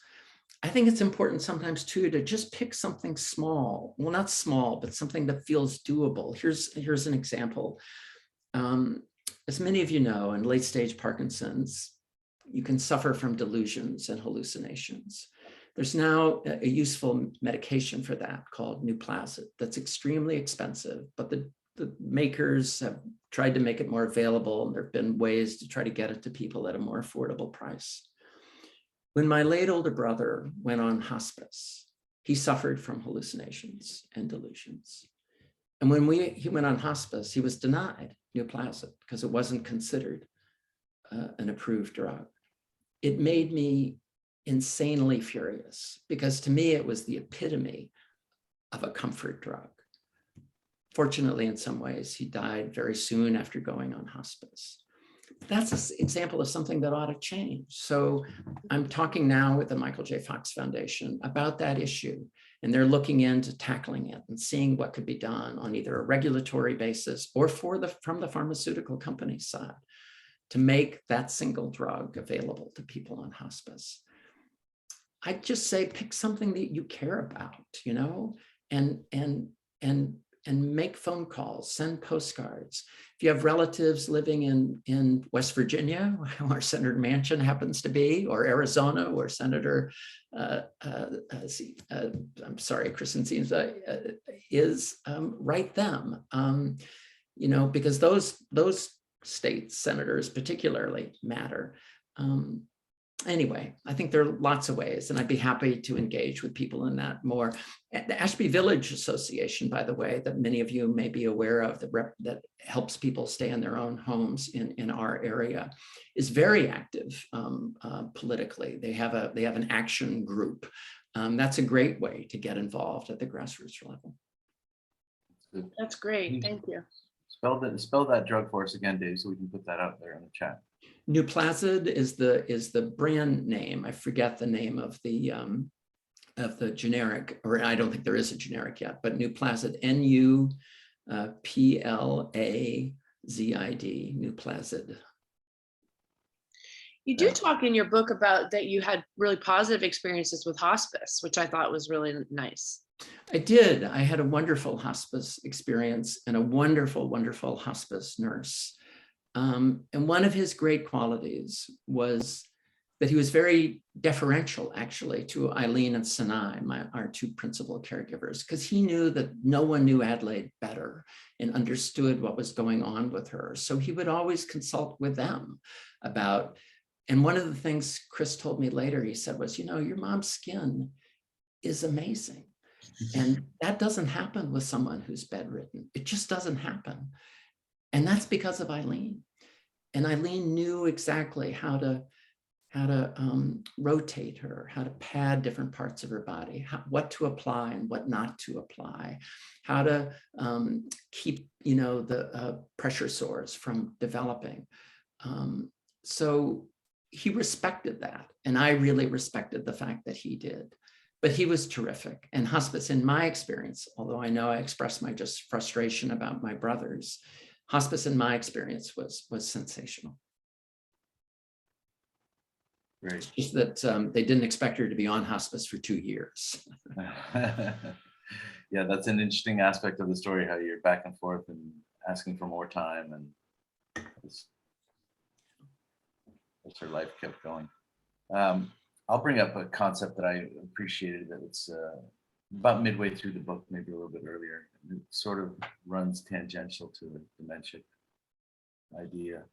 I think it's important sometimes too to just pick something small. Well, not small, but something that feels doable. Here's an example. As many of you know, in late stage Parkinson's, you can suffer from delusions and hallucinations. There's now a useful medication for that called Nuplazid that's extremely expensive, but the makers have tried to make it more available, and there have been ways to try to get it to people at a more affordable price. When my late older brother went on hospice, he suffered from hallucinations and delusions. And when he went on hospice, he was denied Nuplazid because it wasn't considered an approved drug. It made me insanely furious, because to me, it was the epitome of a comfort drug. Fortunately, in some ways, he died very soon after going on hospice. that's an example of something that ought to change. So I'm talking now with the Michael J. Fox Foundation about that issue, and they're looking into tackling it and seeing what could be done on either a regulatory basis or from the pharmaceutical company side to make that single drug available to people on hospice. I just say pick something that you care about, you know, and make phone calls, send postcards. If you have relatives living in West Virginia, where Senator Manchin happens to be, or Arizona, where Senator, I'm sorry, Christensen is, write them, you know, because those state senators particularly matter. Anyway, I think there are lots of ways, and I'd be happy to engage with people in that more. The Ashby Village Association, by the way, that many of you may be aware of, that helps people stay in their own homes in our area, is very active politically. They have an action group. That's a great way to get involved at the grassroots level. That's great. Thank you. Spell that drug for us again, Dave, so we can put that out there in the chat. Nuplazid is the brand name. I forget the name of the generic, or I don't think there is a generic yet, but Nuplazid, Nuplazid, Nuplazid. You do talk in your book about that you had really positive experiences with hospice, which I thought was really nice. I did. I had a wonderful hospice experience and a wonderful, wonderful hospice nurse. And one of his great qualities was that he was very deferential, actually, to Eileen and Sinai, our two principal caregivers, because he knew that no one knew Adelaide better and understood what was going on with her. So he would always consult with them about, and one of the things Chris told me later, he said was, you know, your mom's skin is amazing. And that doesn't happen with someone who's bedridden. It just doesn't happen. And that's because of Eileen. And Eileen knew exactly how to rotate her, how to pad different parts of her body, what to apply and what not to apply, how to keep, you know, the pressure sores from developing. So he respected that. And I really respected the fact that he did. But he was terrific. And hospice, in my experience, although I know I expressed my just frustration about my brothers, hospice in my experience was sensational. Great. Just that they didn't expect her to be on hospice for 2 years. Yeah, that's an interesting aspect of the story, how you're back and forth and asking for more time, and that's her life kept going. I'll bring up a concept that I appreciated, that it's about midway through the book, maybe a little bit earlier. It sort of runs tangential to the dementia idea.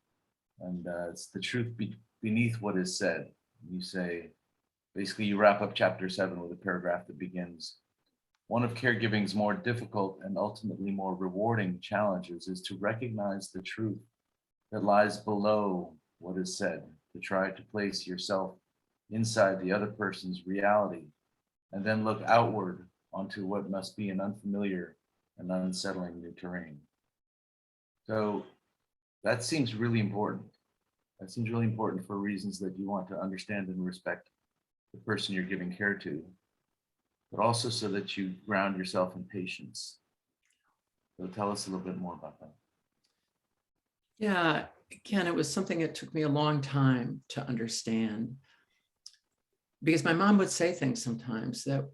And it's the truth beneath what is said. You say, basically you wrap up chapter 7 with a paragraph that begins, one of caregiving's more difficult and ultimately more rewarding challenges is to recognize the truth that lies below what is said, to try to place yourself inside the other person's reality, and then look outward onto what must be an unfamiliar and unsettling new terrain. So that seems really important. That seems really important for reasons that you want to understand and respect the person you're giving care to, but also so that you ground yourself in patience. So tell us a little bit more about that. Yeah, again, it was something that took me a long time to understand, because my mom would say things sometimes that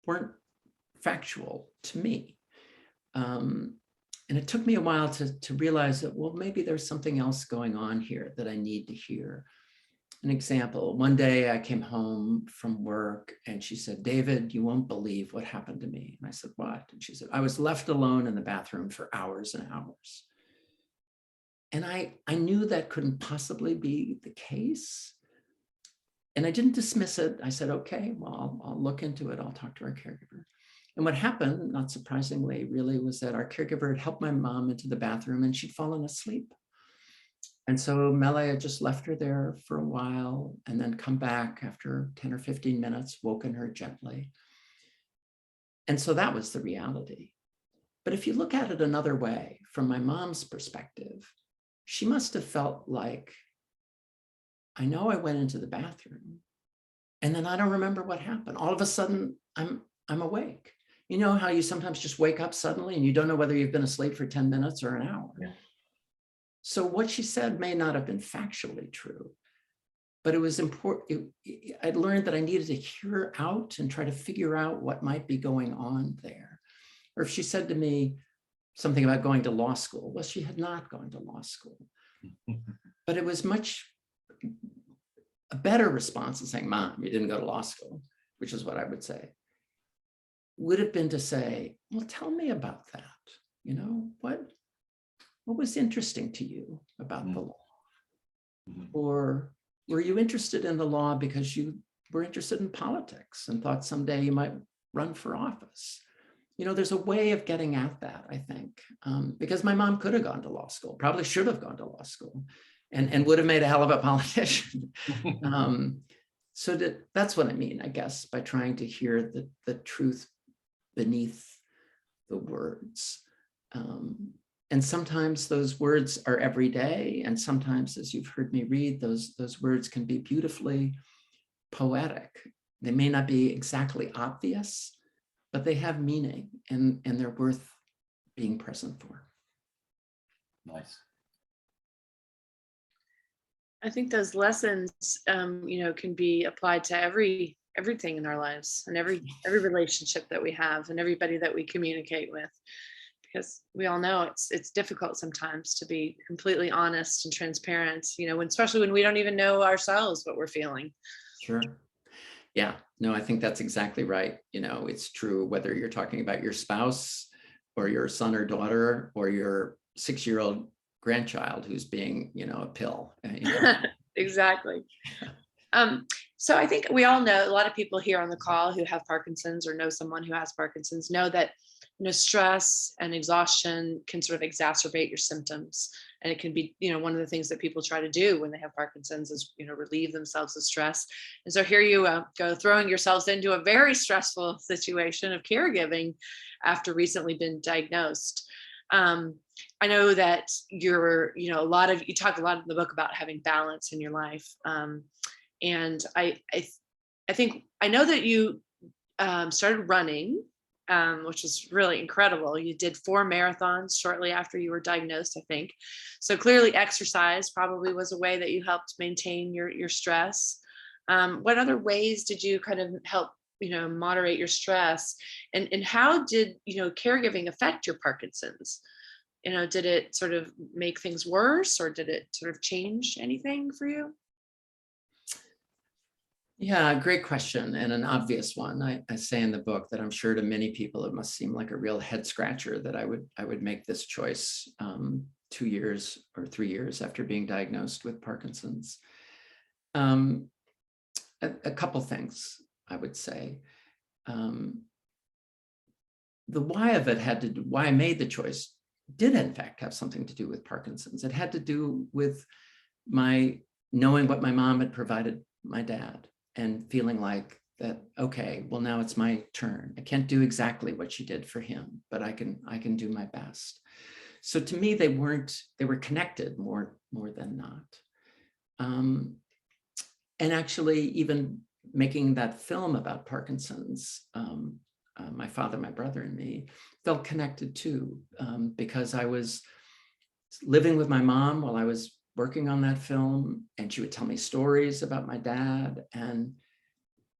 weren't factual to me. And it took me a while to realize that, well, maybe there's something else going on here that I need to hear. An example, one day I came home from work and she said, David, you won't believe what happened to me. And I said, what? And she said, I was left alone in the bathroom for hours and hours. And I knew that couldn't possibly be the case. And I didn't dismiss it. I said, okay, well, I'll look into it. I'll talk to our caregiver. And what happened, not surprisingly, really, was that our caregiver had helped my mom into the bathroom and she'd fallen asleep. And so Mele had just left her there for a while and then come back after 10 or 15 minutes, woken her gently. And so that was the reality. But if you look at it another way, from my mom's perspective, she must have felt like, I know I went into the bathroom and then I don't remember what happened. All of a sudden I'm awake. You know how you sometimes just wake up suddenly and you don't know whether you've been asleep for 10 minutes or an hour. Yeah. So what she said may not have been factually true, but it was important. I'd learned that I needed to hear her out and try to figure out what might be going on there. Or if she said to me something about going to law school, well, she had not gone to law school. But it was much a better response than saying, Mom, you didn't go to law school, which is what I would say, would have been to say, well, tell me about that. You know, what was interesting to you about the law? Or were you interested in the law because you were interested in politics and thought someday you might run for office? You know, there's a way of getting at that, I think, because my mom could have gone to law school, probably should have gone to law school, and would have made a hell of a politician. So that's what I mean, I guess, by trying to hear the truth beneath the words. And sometimes those words are everyday, and sometimes, as you've heard me read, those words can be beautifully poetic. They may not be exactly obvious, but they have meaning, and they're worth being present for. Nice. I think those lessons, you know, can be applied to everything in our lives and every relationship that we have and everybody that we communicate with, because we all know it's difficult sometimes to be completely honest and transparent, you know, especially when we don't even know ourselves what we're feeling. Sure. Yeah, no, I think that's exactly right. You know, it's true whether you're talking about your spouse or your son or daughter or your 6-year-old grandchild who's being, you know, a pill. You know? Exactly. So I think we all know, a lot of people here on the call who have Parkinson's or know someone who has Parkinson's know that, you know, stress and exhaustion can sort of exacerbate your symptoms. And it can be, you know, one of the things that people try to do when they have Parkinson's is, you know, relieve themselves of stress. And so here you go throwing yourselves into a very stressful situation of caregiving after recently been diagnosed. I know that you know, you talk a lot in the book about having balance in your life. And I think I know that you started running, which was really incredible. You did 4 marathons shortly after you were diagnosed, I think. So clearly exercise probably was a way that you helped maintain your stress. What other ways did you kind of help, you know, moderate your stress? And how did, you know, caregiving affect your Parkinson's? You know, did it sort of make things worse, or did it sort of change anything for you? Yeah, great question, and an obvious one. I say in the book that I'm sure to many people it must seem like a real head scratcher that I would make this choice 2 years or 3 years after being diagnosed with Parkinson's. A couple things I would say. The why of it why I made the choice did in fact have something to do with Parkinson's. It had to do with my knowing what my mom had provided my dad and feeling like that, okay, well, now it's my turn. I can't do exactly what she did for him, but I can do my best. So to me, they were connected more than not. And actually, even making that film about Parkinson's, my father, my brother, and me felt connected too, because I was living with my mom while I was working on that film, and she would tell me stories about my dad, and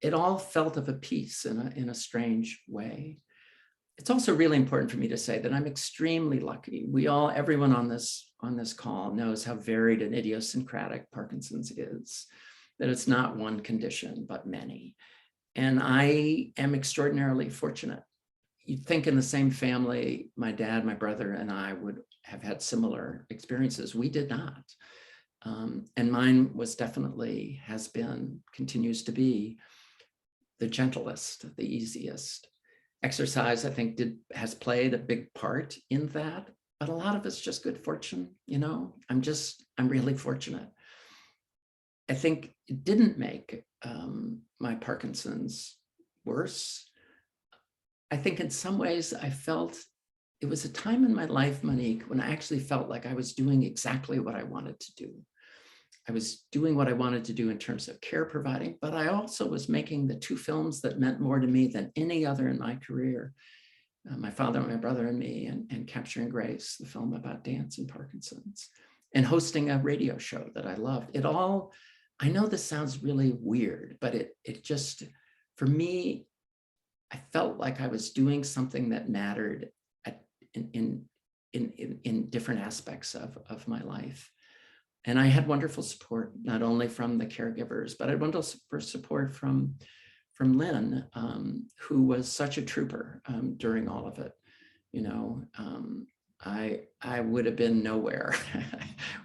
it all felt of a piece in a strange way. It's also really important for me to say that I'm extremely lucky. Everyone on this call knows how varied and idiosyncratic Parkinson's is, that it's not one condition, but many. And I am extraordinarily fortunate. You'd think in the same family, my dad, my brother, and I would have had similar experiences. We did not. And mine was definitely, has been, continues to be the gentlest, the easiest. Exercise, I think, has played a big part in that, but a lot of it's just good fortune, you know? I'm really fortunate. I think it didn't make my Parkinson's worse. I think in some ways I felt it was a time in my life, Monique, when I actually felt like I was doing exactly what I wanted to do. I was doing what I wanted to do in terms of care providing, but I also was making the two films that meant more to me than any other in my career. My Father, My Brother and Me, and Capturing Grace, the film about dance and Parkinson's, and hosting a radio show that I loved. It all, I know this sounds really weird, but it just, for me, I felt like I was doing something that mattered in different aspects of my life. And I had wonderful support, not only from the caregivers, but I had wonderful support from Lynn, who was such a trooper during all of it. You know, I would have been nowhere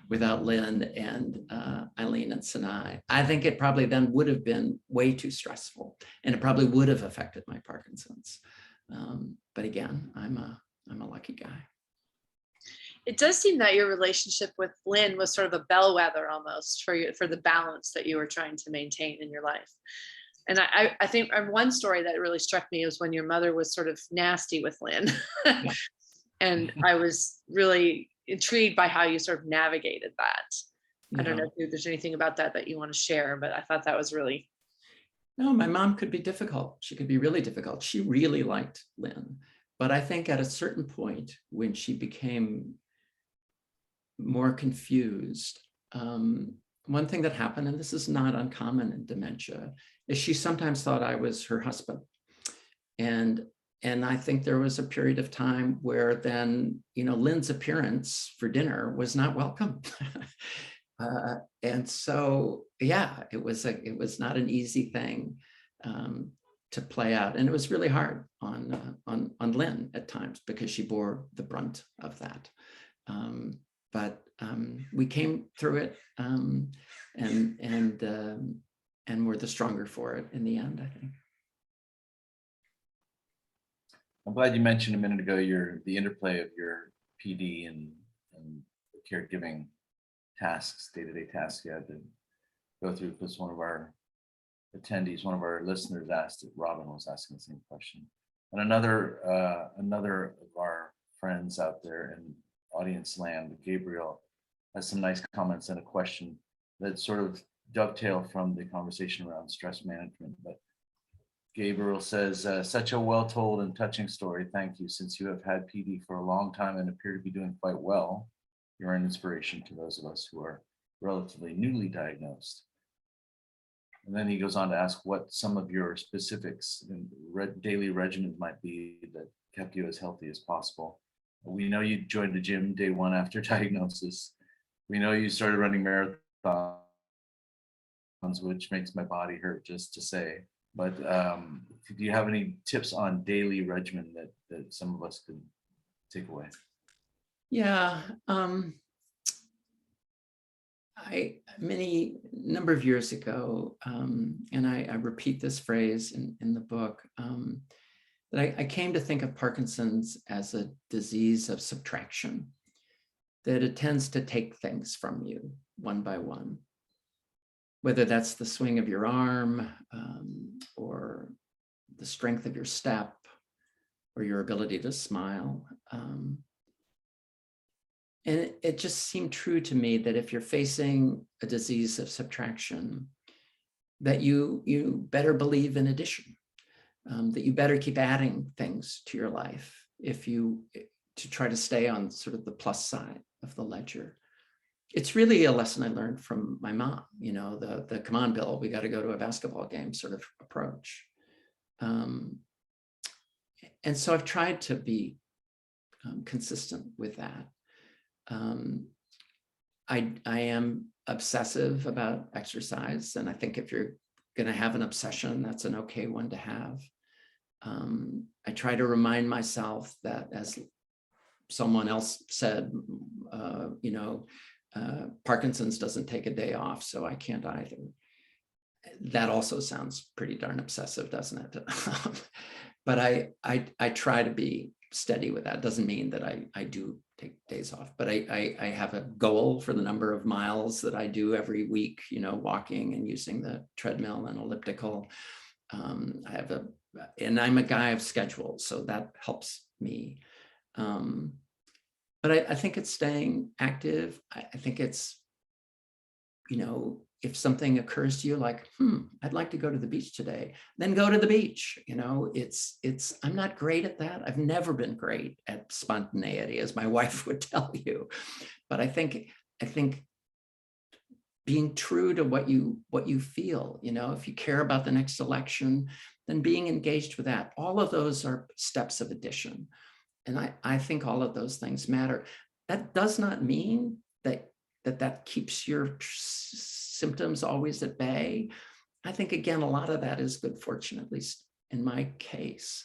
without Lynn and Eileen and Sinai. I think it probably then would have been way too stressful, and it probably would have affected my Parkinson's. But again, I'm a lucky guy. It does seem that your relationship with Lynn was sort of a bellwether almost for the balance that you were trying to maintain in your life. And I think one story that really struck me was when your mother was sort of nasty with Lynn. And I was really intrigued by how you sort of navigated that. I don't know if there's anything about that you want to share, but I thought that was really. No, my mom could be difficult. She could be really difficult. She really liked Lynn. But I think at a certain point when she became more confused, one thing that happened, and this is not uncommon in dementia, is she sometimes thought I was her husband. And I think there was a period of time where then, you know, Lynn's appearance for dinner was not welcome. And so, yeah, it was not an easy thing to play out. And it was really hard on Lynn at times because she bore the brunt of that. But we came through it and we're the stronger for it in the end, I think. I'm glad you mentioned a minute ago the interplay of your PD and caregiving tasks, day-to-day tasks you had to go through, because one of our attendees, one of our listeners asked it, Robin was asking the same question. And another of our friends out there in audience land, Gabriel, has some nice comments and a question that sort of dovetail from the conversation around stress management. But Gabriel says, such a well-told and touching story. Thank you. Since you have had PD for a long time and appear to be doing quite well, you're an inspiration to those of us who are relatively newly diagnosed. And then he goes on to ask what some of your specifics and daily regimens might be that kept you as healthy as possible. We know you joined the gym day one after diagnosis. We know you started running marathons, which makes my body hurt just to say. But do you have any tips on daily regimen that some of us could take away? Yeah, many number of years ago, and I repeat this phrase in the book, that I came to think of Parkinson's as a disease of subtraction, that it tends to take things from you one by one, whether that's the swing of your arm or the strength of your step or your ability to smile. And it just seemed true to me that if you're facing a disease of subtraction, that you better believe in addition, that you better keep adding things to your life to try to stay on sort of the plus side of the ledger. It's really a lesson I learned from my mom, you know, the come on, Bill, we got to go to a basketball game sort of approach. And so I've tried to be consistent with that. I am obsessive about exercise, and I think if you're going to have an obsession, that's an okay one to have. I try to remind myself that, as someone else said, you know, Parkinson's doesn't take a day off, so I can't either. That also sounds pretty darn obsessive, doesn't it? But I try to be steady with that. Doesn't mean that I do take days off, but I have a goal for the number of miles that I do every week, you know, walking and using the treadmill and elliptical. And I'm a guy of schedules, so that helps me. But I think it's staying active. I think it's, if something occurs to you like, I'd like to go to the beach today, then go to the beach. I'm not great at that. I've never been great at spontaneity, as my wife would tell you. But I think being true to what you feel, if you care about the next election, then being engaged with that. All of those are steps of addition. And I think all of those things matter. That does not mean that keeps your symptoms always at bay. I think, again, a lot of that is good fortune, at least in my case.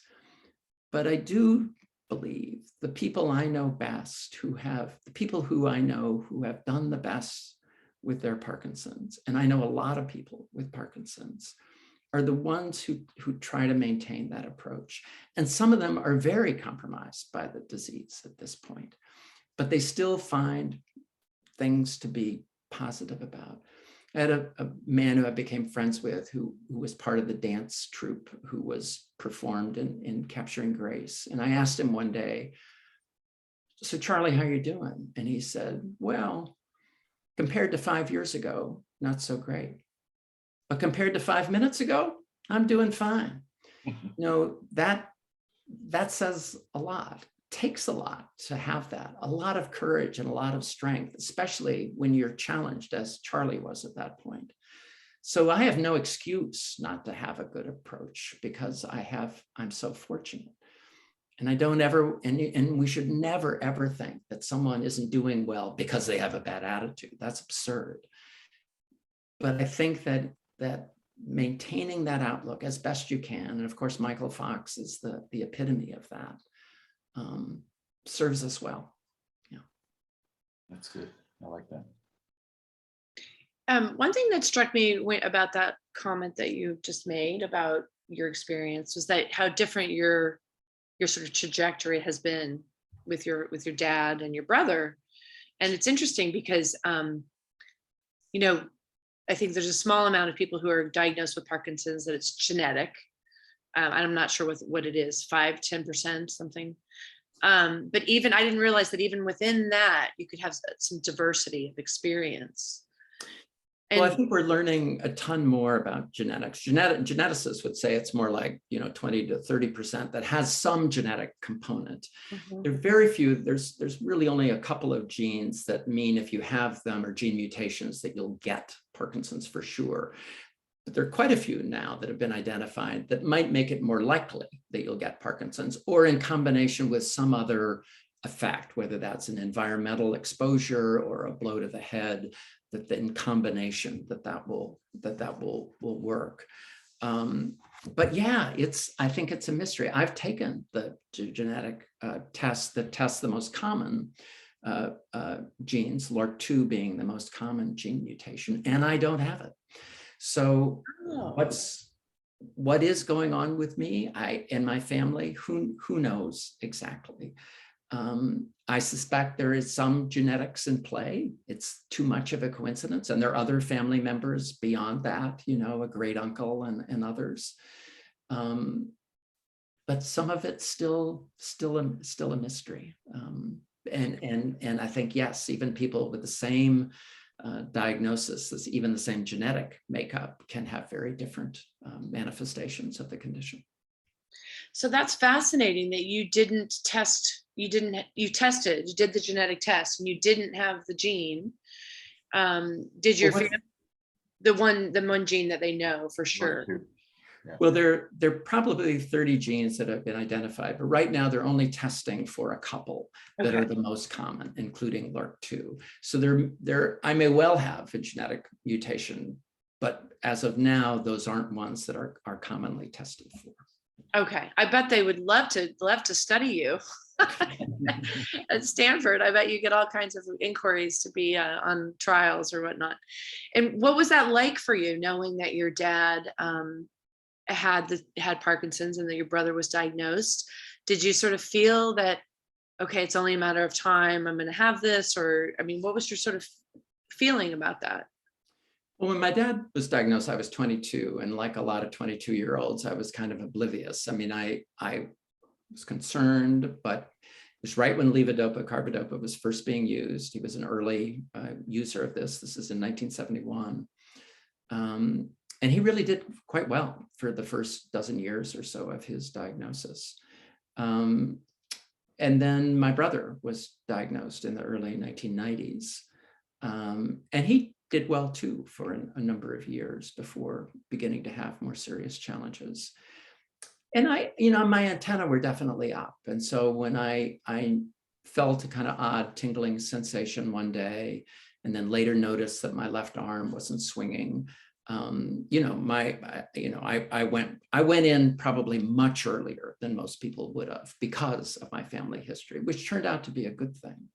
But I do believe the people I know best the people who I know who have done the best with their Parkinson's, and I know a lot of people with Parkinson's, are the ones who try to maintain that approach. And some of them are very compromised by the disease at this point, but they still find things to be positive about. I had a man who I became friends with who was part of the dance troupe who was performed in Capturing Grace. And I asked him one day, "So Charlie, how are you doing?" And he said, "Well, compared to 5 years ago, not so great. But compared to 5 minutes ago, I'm doing fine." That says a lot. It takes a lot to have that, a lot of courage and a lot of strength, especially when you're challenged, as Charlie was at that point. So I have no excuse not to have a good approach, because I'm so fortunate. And I don't ever, and we should never, ever think that someone isn't doing well because they have a bad attitude. That's absurd. But I think that maintaining that outlook as best you can, and of course, Michael Fox is the epitome of that, serves us well. Yeah. That's good. I like that. One thing that struck me about that comment that you just made about your experience was that how different your sort of trajectory has been with your dad and your brother. And it's interesting because I think there's a small amount of people who are diagnosed with Parkinson's that it's genetic. I'm not sure what it is, 5-10%, something. But even I didn't realize that even within that, you could have some diversity of experience. Well, I think we're learning a ton more about genetics. Geneticists would say it's more like 20 to 30% that has some genetic component. Mhm. There are very few. There's really only a couple of genes that mean if you have them, or gene mutations, that you'll get Parkinson's for sure. But there are quite a few now that have been identified that might make it more likely that you'll get Parkinson's, or in combination with some other effect, whether that's an environmental exposure or a blow to the head, that in combination that will work. But yeah, I think it's a mystery. I've taken the genetic test that tests the most common genes, LRRK2 being the most common gene mutation, and I don't have it. So what is going on with me and my family? Who knows exactly? I suspect there is some genetics in play. It's too much of a coincidence. And there are other family members beyond that, a great uncle and others. But some of it's still a mystery. And I think, yes, even people with the same diagnosis, even the same genetic makeup, can have very different manifestations of the condition. So that's fascinating that you did the genetic test and you didn't have the gene. Did your family, the one gene that they know for sure? Yeah. Well, there are probably 30 genes that have been identified, but right now they're only testing for a couple that are the most common, including LRRK2. So I may well have a genetic mutation, but as of now, those aren't ones that are commonly tested for. Okay, I bet they would love to study you at Stanford. I bet you get all kinds of inquiries to be on trials or whatnot. And what was that like for you, knowing that your dad had Parkinson's and that your brother was diagnosed? Did you sort of feel that, okay, it's only a matter of time, I'm going to have this? Or, I mean, what was your sort of feeling about that? Well, when my dad was diagnosed, I was 22, and like a lot of 22-year-olds, I was kind of oblivious. I mean, I was concerned, but was right when levodopa carbidopa was first being used. He was an early user of this. This is in 1971. And he really did quite well for the first dozen years or so of his diagnosis. And then my brother was diagnosed in the early 1990s. And he did well too for a number of years before beginning to have more serious challenges. And my antenna were definitely up. And so when I felt a kind of odd tingling sensation one day, and then later noticed that my left arm wasn't swinging, I went in probably much earlier than most people would have because of my family history, which turned out to be a good thing.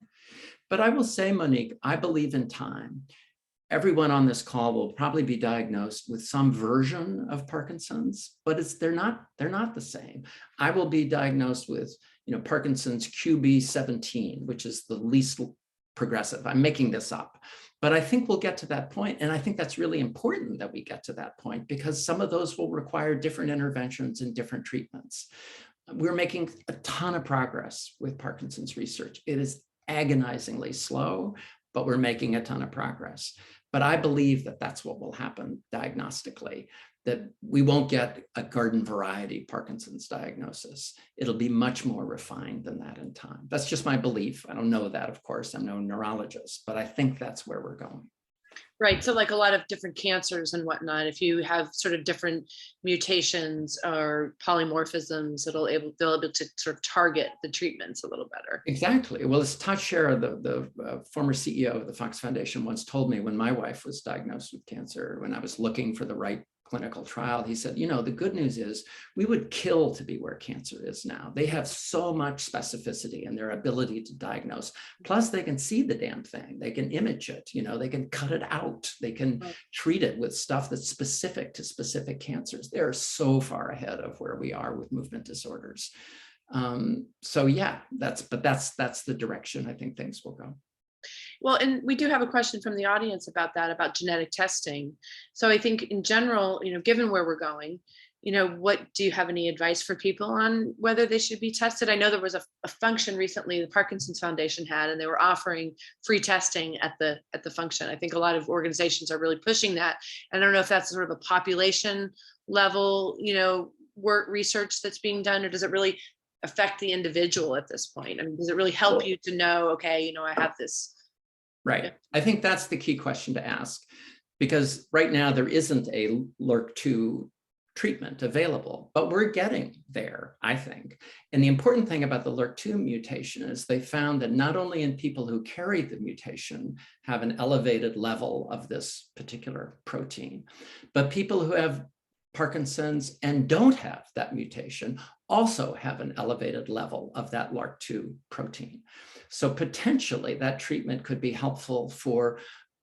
But I will say, Monique, I believe in time. Everyone on this call will probably be diagnosed with some version of Parkinson's, but they're not the same. I will be diagnosed with, Parkinson's QB17, which is the least progressive. I'm making this up, but I think we'll get to that point. And I think that's really important that we get to that point, because some of those will require different interventions and different treatments. We're making a ton of progress with Parkinson's research. It is agonizingly slow, but we're making a ton of progress. But I believe that that's what will happen diagnostically, that we won't get a garden variety Parkinson's diagnosis. It'll be much more refined than that in time. That's just my belief. I don't know that, of course. I'm no neurologist, but I think that's where we're going. Right. So like a lot of different cancers and whatnot, if you have sort of different mutations or polymorphisms, they'll be able to sort of target the treatments a little better. Exactly. Well, as Todd Scherer, the former CEO of the Fox Foundation, once told me when my wife was diagnosed with cancer, when I was looking for the right clinical trial, he said, the good news is we would kill to be where cancer is now. They have so much specificity in their ability to diagnose. Plus, they can see the damn thing. They can image it. They can cut it out. They can treat it with stuff that's specific to specific cancers. They're so far ahead of where we are with movement disorders. So yeah, that's the direction I think things will go. Well, and we do have a question from the audience about that, about genetic testing. So I think in general, given where we're going, what do you have any advice for people on whether they should be tested? I know there was a function recently the Parkinson's Foundation had, and they were offering free testing at the function. I think a lot of organizations are really pushing that. And I don't know if that's sort of a population level, work research that's being done, or does it really affect the individual at this point? I mean, does it really help you to know, okay, I have this? Right. I think that's the key question to ask, because right now there isn't a LRRK2 treatment available, but we're getting there, I think. And the important thing about the LRRK2 mutation is they found that not only in people who carry the mutation have an elevated level of this particular protein, but people who have Parkinson's and don't have that mutation also have an elevated level of that LRRK2 protein. So potentially that treatment could be helpful for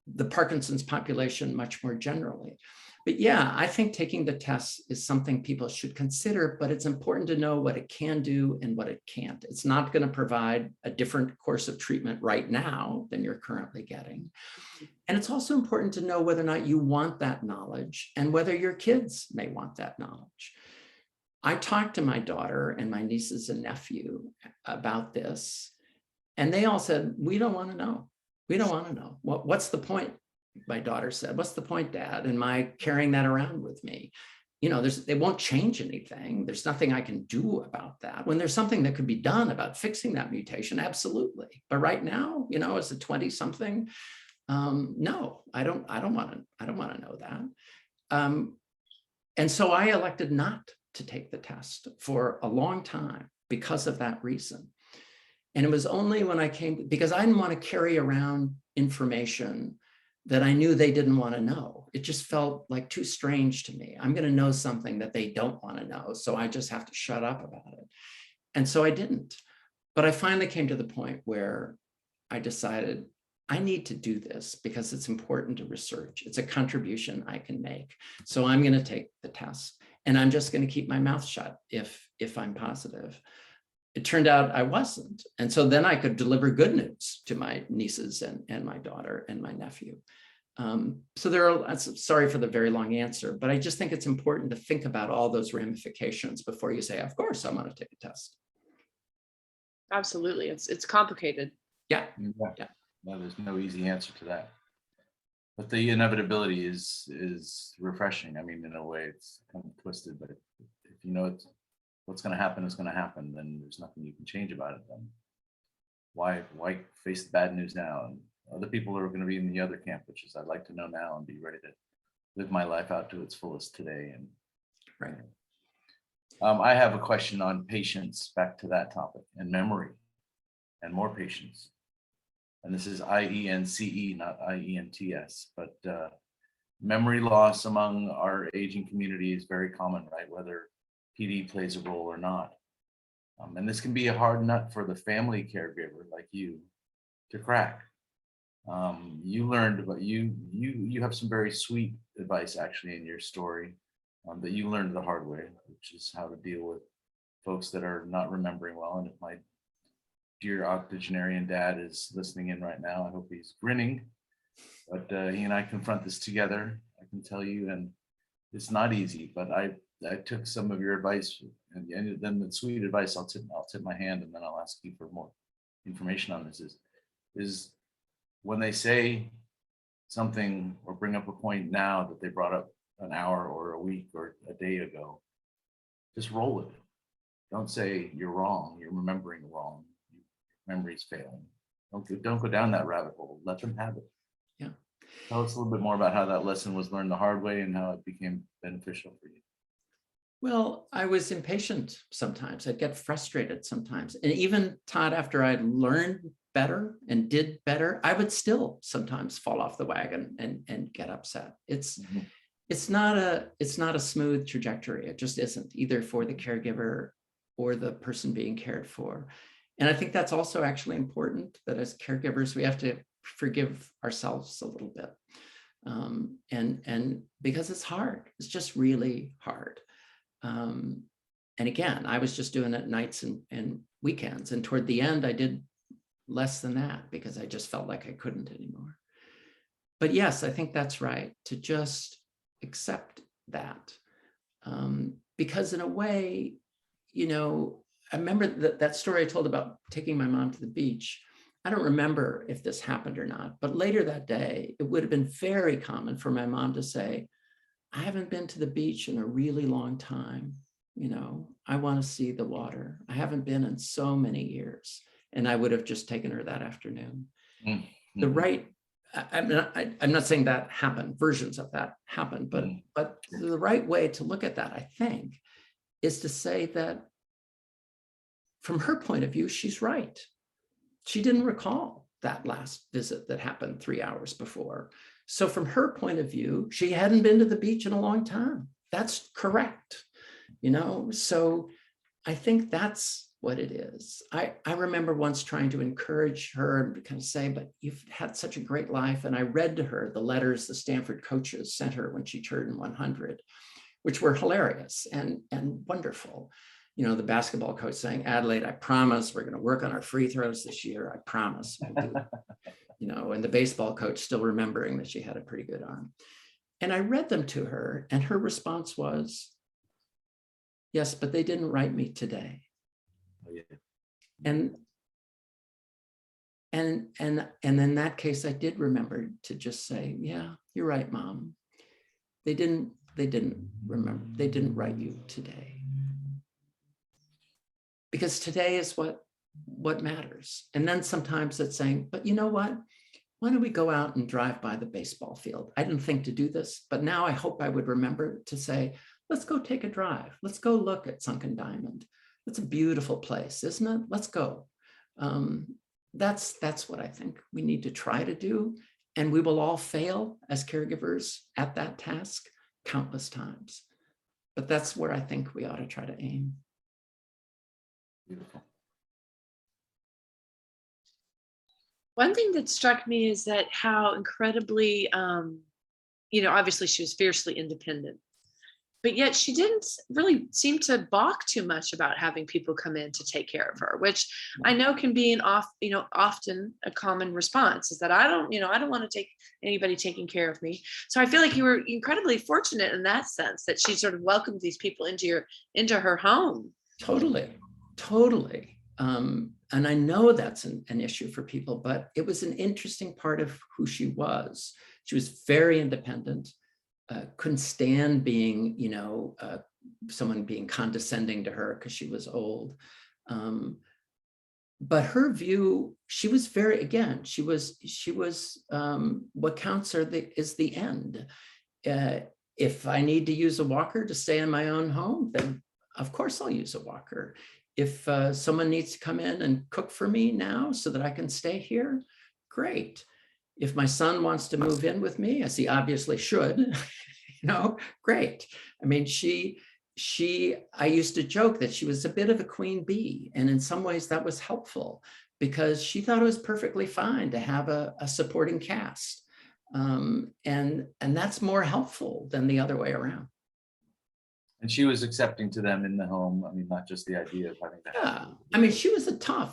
the Parkinson's population much more generally. But yeah, I think taking the tests is something people should consider, but it's important to know what it can do and what it can't. It's not going to provide a different course of treatment right now than you're currently getting. And it's also important to know whether or not you want that knowledge and whether your kids may want that knowledge. I talked to my daughter and my nieces and nephew about this, and they all said, we don't want to know. We don't want to know. What's the point? My daughter said, what's the point, Dad? And my carrying that around with me? It won't change anything. There's nothing I can do about that. When there's something that could be done about fixing that mutation, absolutely. But right now, as a 20-something, no, I don't want to know that. And so I elected not to take the test for a long time because of that reason. And it was only when I came, because I didn't want to carry around information that I knew they didn't want to know. It just felt like too strange to me. I'm going to know something that they don't want to know, so I just have to shut up about it. And so I didn't. But I finally came to the point where I decided I need to do this because it's important to research. It's a contribution I can make. So I'm going to take the test, and I'm just going to keep my mouth shut if I'm positive. It turned out I wasn't. And so then I could deliver good news to my nieces and my daughter and my nephew. So sorry for the very long answer, but I just think it's important to think about all those ramifications before you say, of course, I want to take a test. Absolutely. It's complicated. Yeah. Yeah. No, there's no easy answer to that. But the inevitability is refreshing. I mean, in a way, it's kind of twisted, but if you know what's going to happen is going to happen, then there's nothing you can change about it. Then why face the bad news now? And other people are going to be in the other camp, which is I'd like to know now and be ready to live my life out to its fullest today. And Right. I have a question on patience, back to that topic, and memory, and more patience. And this is IENCE, not IENTS, but memory loss among our aging community is very common, right? Whether PD plays a role or not. And this can be a hard nut for the family caregiver like you to crack. You learned, but you have some very sweet advice actually in your story that you learned the hard way, which is how to deal with folks that are not remembering well. And if my dear octogenarian dad is listening in right now, I hope he's grinning. But he and I confront this together, I can tell you, and it's not easy. But I took some of your advice, and then the sweet advice. I'll tip my hand, and then I'll ask you for more information on this. Is when they say something or bring up a point now that they brought up an hour or a week or a day ago, just roll with it. Don't say you're wrong. You're remembering wrong. Your memory's failing. Don't go down that rabbit hole. Let them have it. Yeah. Tell us a little bit more about how that lesson was learned the hard way and how it became beneficial for you. Well, I was impatient sometimes. I'd get frustrated sometimes. And even Todd, after I'd learned better and did better, I would still sometimes fall off the wagon and get upset. It's not a smooth trajectory. It just isn't, either for the caregiver or the person being cared for. And I think that's also actually important, that as caregivers, we have to forgive ourselves a little bit. And because it's hard, it's just really hard. And again, I was just doing it nights and weekends. And toward the end, I did less than that because I just felt like I couldn't anymore. But yes, I think that's right, to just accept that. Because in a way, I remember that story I told about taking my mom to the beach. I don't remember if this happened or not, but later that day, it would have been very common for my mom to say, I haven't been to the beach in a really long time. I want to see the water. I haven't been in so many years. And I would have just taken her that afternoon. Mm-hmm. The right, I'm not saying that happened, versions of that happened, but the right way to look at that, I think, is to say that from her point of view, she's right. She didn't recall that last visit that happened 3 hours before. So from her point of view, she hadn't been to the beach in a long time. That's correct. So I think that's what it is. I remember once trying to encourage her and kind of say, but you've had such a great life. And I read to her the letters the Stanford coaches sent her when she turned 100, which were hilarious and wonderful. The basketball coach saying, Adelaide, I promise we're going to work on our free throws this year. I promise we'll do it. And the baseball coach still remembering that she had a pretty good arm. And I read them to her, and her response was, yes, but they didn't write me today. Oh, yeah. And in that case, I did remember to just say, yeah, you're right, Mom. They didn't remember. They didn't write you today. Because today is what matters. And then sometimes it's saying, but you know what? Why don't we go out and drive by the baseball field? I didn't think to do this, but now I hope I would remember to say, let's go take a drive. Let's go look at Sunken Diamond. It's a beautiful place, isn't it? Let's go. That's what I think we need to try to do. And we will all fail as caregivers at that task countless times. But that's where I think we ought to try to aim. Beautiful. One thing that struck me is that how incredibly, obviously she was fiercely independent, but yet she didn't really seem to balk too much about having people come in to take care of her, which I know can be often a common response, is that I don't want to take anybody taking care of me. So I feel like you were incredibly fortunate in that sense, that she sort of welcomed these people into her home. Totally. And I know that's an issue for people, but it was an interesting part of who she was. She was very independent, couldn't stand being, someone being condescending to her because she was old. But her view, she was very, again, she was what counts is the end. If I need to use a walker to stay in my own home, then of course I'll use a walker. If someone needs to come in and cook for me now so that I can stay here, great. If my son wants to move in with me, as he obviously should, great. I mean, I used to joke that she was a bit of a queen bee. And in some ways that was helpful because she thought it was perfectly fine to have a supporting cast. And that's more helpful than the other way around. And she was accepting to them in the home. I mean, not just the idea of having that. Yeah, I mean, she was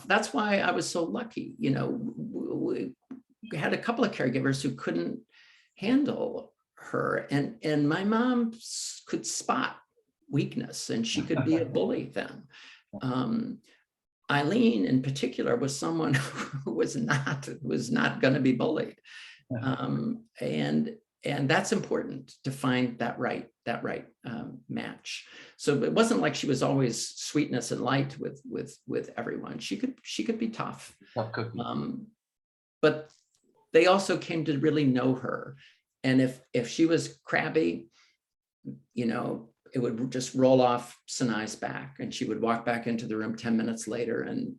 that's why I was so lucky. We had a couple of caregivers who couldn't handle her, and my mom could spot weakness, and she could be a bully then. Eileen in particular was someone who was not going to be bullied. And that's important to find that right match. So it wasn't like she was always sweetness and light with everyone. She could be tough. Tough cookie. But they also came to really know her. And if she was crabby, it would just roll off Sinai's back, and she would walk back into the room 10 minutes later. And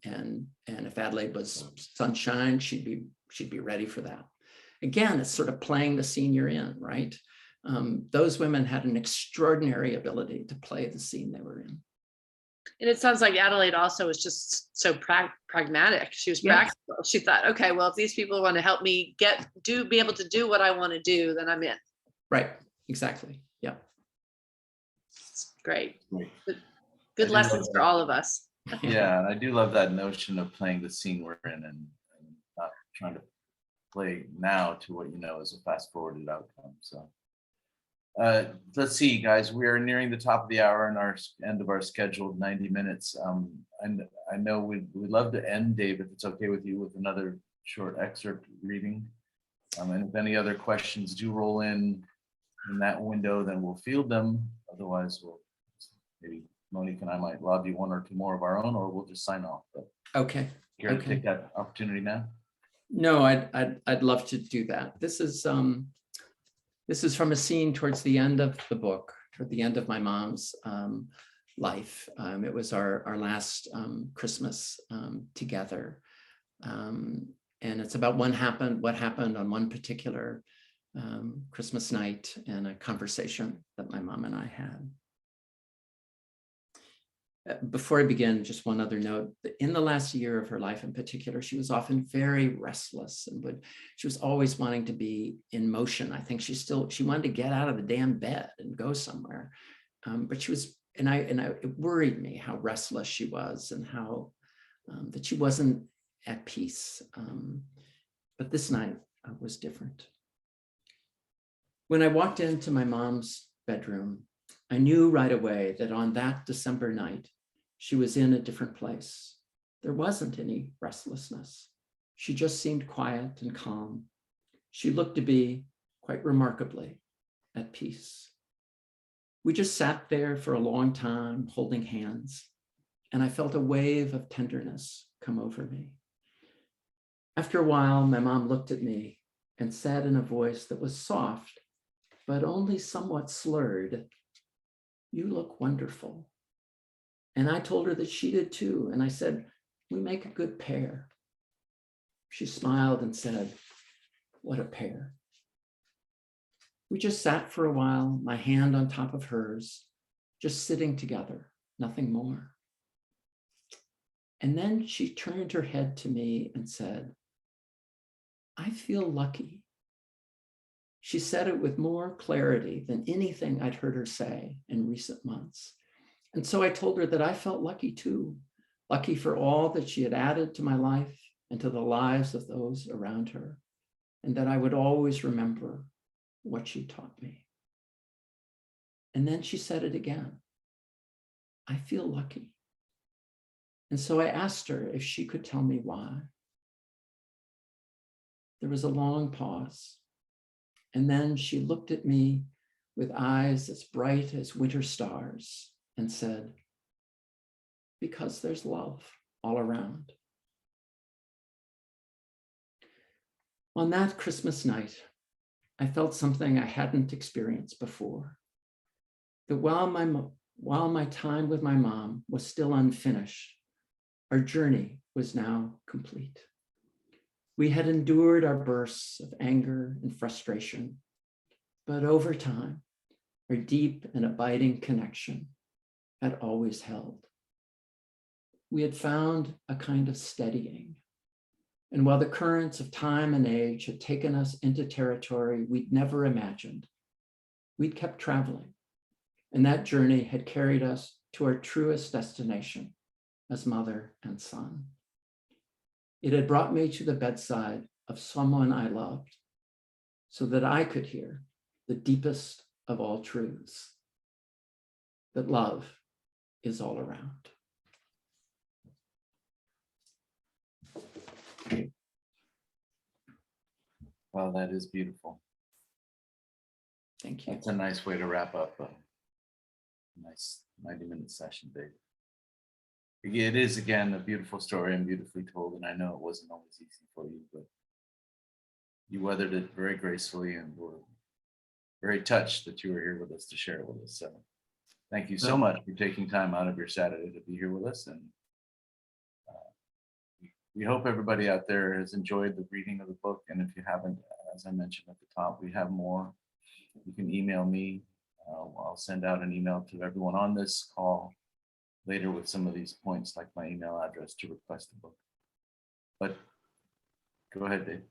if Adelaide was sunshine, she'd be ready for that. Again, it's sort of playing the scene you're in, right? Those women had an extraordinary ability to play the scene they were in. And it sounds like Adelaide also was just so pragmatic. She was practical. She thought, okay, well, if these people want to help me be able to do what I want to do, then I'm in. Right, exactly, yeah. Great. Good lessons for all of us. Yeah, and I do love that notion of playing the scene we're in and not trying to play now to what is a fast forwarded outcome. So let's see, guys, we are nearing the top of the hour and our end of our scheduled 90 minutes. And I know we'd love to end, Dave, if it's okay with you, with another short excerpt reading. And if any other questions do roll in that window, then we'll field them. Otherwise, maybe Monique and I might lob you one or two more of our own, or we'll just sign off. But okay. Care to take that opportunity now? No, I'd love to do that. This is from a scene towards the end of the book, toward the end of my mom's life. It was our last Christmas together, and it's about what happened on one particular Christmas night, and a conversation that my mom and I had. Before I begin, just one other note. In the last year of her life in particular, she was often very restless, and she was always wanting to be in motion. I think she wanted to get out of the damn bed and go somewhere. But she was, it worried me how restless she was, and how that she wasn't at peace. But this night was different. When I walked into my mom's bedroom, I knew right away that on that December night, she was in a different place. There wasn't any restlessness. She just seemed quiet and calm. She looked to be, quite remarkably, at peace. We just sat there for a long time, holding hands, and I felt a wave of tenderness come over me. After a while, my mom looked at me and said in a voice that was soft, but only somewhat slurred, "You look wonderful." And I told her that she did too. And I said, "We make a good pair." She smiled and said, "What a pair." We just sat for a while, my hand on top of hers, just sitting together, nothing more. And then she turned her head to me and said, "I feel lucky." She said it with more clarity than anything I'd heard her say in recent months. And so I told her that I felt lucky too, lucky for all that she had added to my life and to the lives of those around her, and that I would always remember what she taught me. And then she said it again, "I feel lucky." And so I asked her if she could tell me why. There was a long pause. And then she looked at me with eyes as bright as winter stars and said, because there's love all around. On that Christmas night, I felt something I hadn't experienced before. That while my time with my mom was still unfinished, our journey was now complete. We had endured our bursts of anger and frustration, but over time, our deep and abiding connection had always held. We had found a kind of steadying. And while the currents of time and age had taken us into territory we'd never imagined, we'd kept traveling. And that journey had carried us to our truest destination as mother and son. It had brought me to the bedside of someone I loved so that I could hear the deepest of all truths, that love is all around. Well, that is beautiful. Thank you. That's a nice way to wrap up a nice 90-minute session, Dave. It is, again, a beautiful story and beautifully told, and I know it wasn't always easy for you, but you weathered it very gracefully, and we're very touched that you were here with us to share it with us. So thank you so much for taking time out of your Saturday to be here with us, and we hope everybody out there has enjoyed the reading of the book. And if you haven't, as I mentioned at the top, we have more. You can email me. I'll send out an email to everyone on this call later with some of these points, like my email address to request the book. But go ahead, Dave.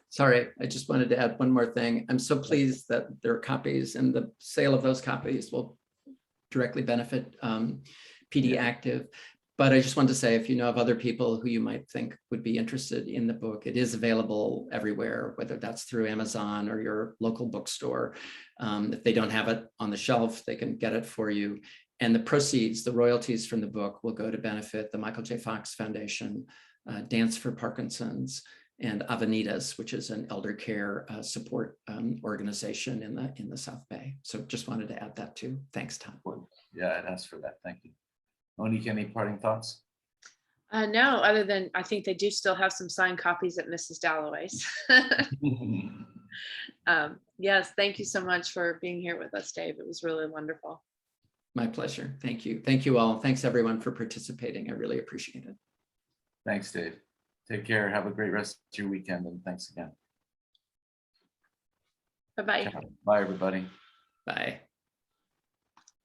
Sorry, I just wanted to add one more thing. I'm so pleased that there are copies, and the sale of those copies will directly benefit PD Active. But I just wanted to say, if you know of other people who you might think would be interested in the book, it is available everywhere, whether that's through Amazon or your local bookstore. If they don't have it on the shelf, they can get it for you. And the proceeds, the royalties from the book, will go to benefit the Michael J. Fox Foundation, Dance for Parkinson's, and Avenidas, which is an elder care support organization in the South Bay. So just wanted to add that too. Thanks, Tom. Yeah, I'd ask for that. Thank you. Monique, any parting thoughts? No, other than I think they do still have some signed copies at Mrs. Dalloway's. Yes, thank you so much for being here with us, Dave. It was really wonderful. My pleasure. Thank you. Thank you all. Thanks everyone for participating. I really appreciate it. Thanks, Dave. Take care. Have a great rest of your weekend, and thanks again. Bye-bye. Bye, everybody. Bye.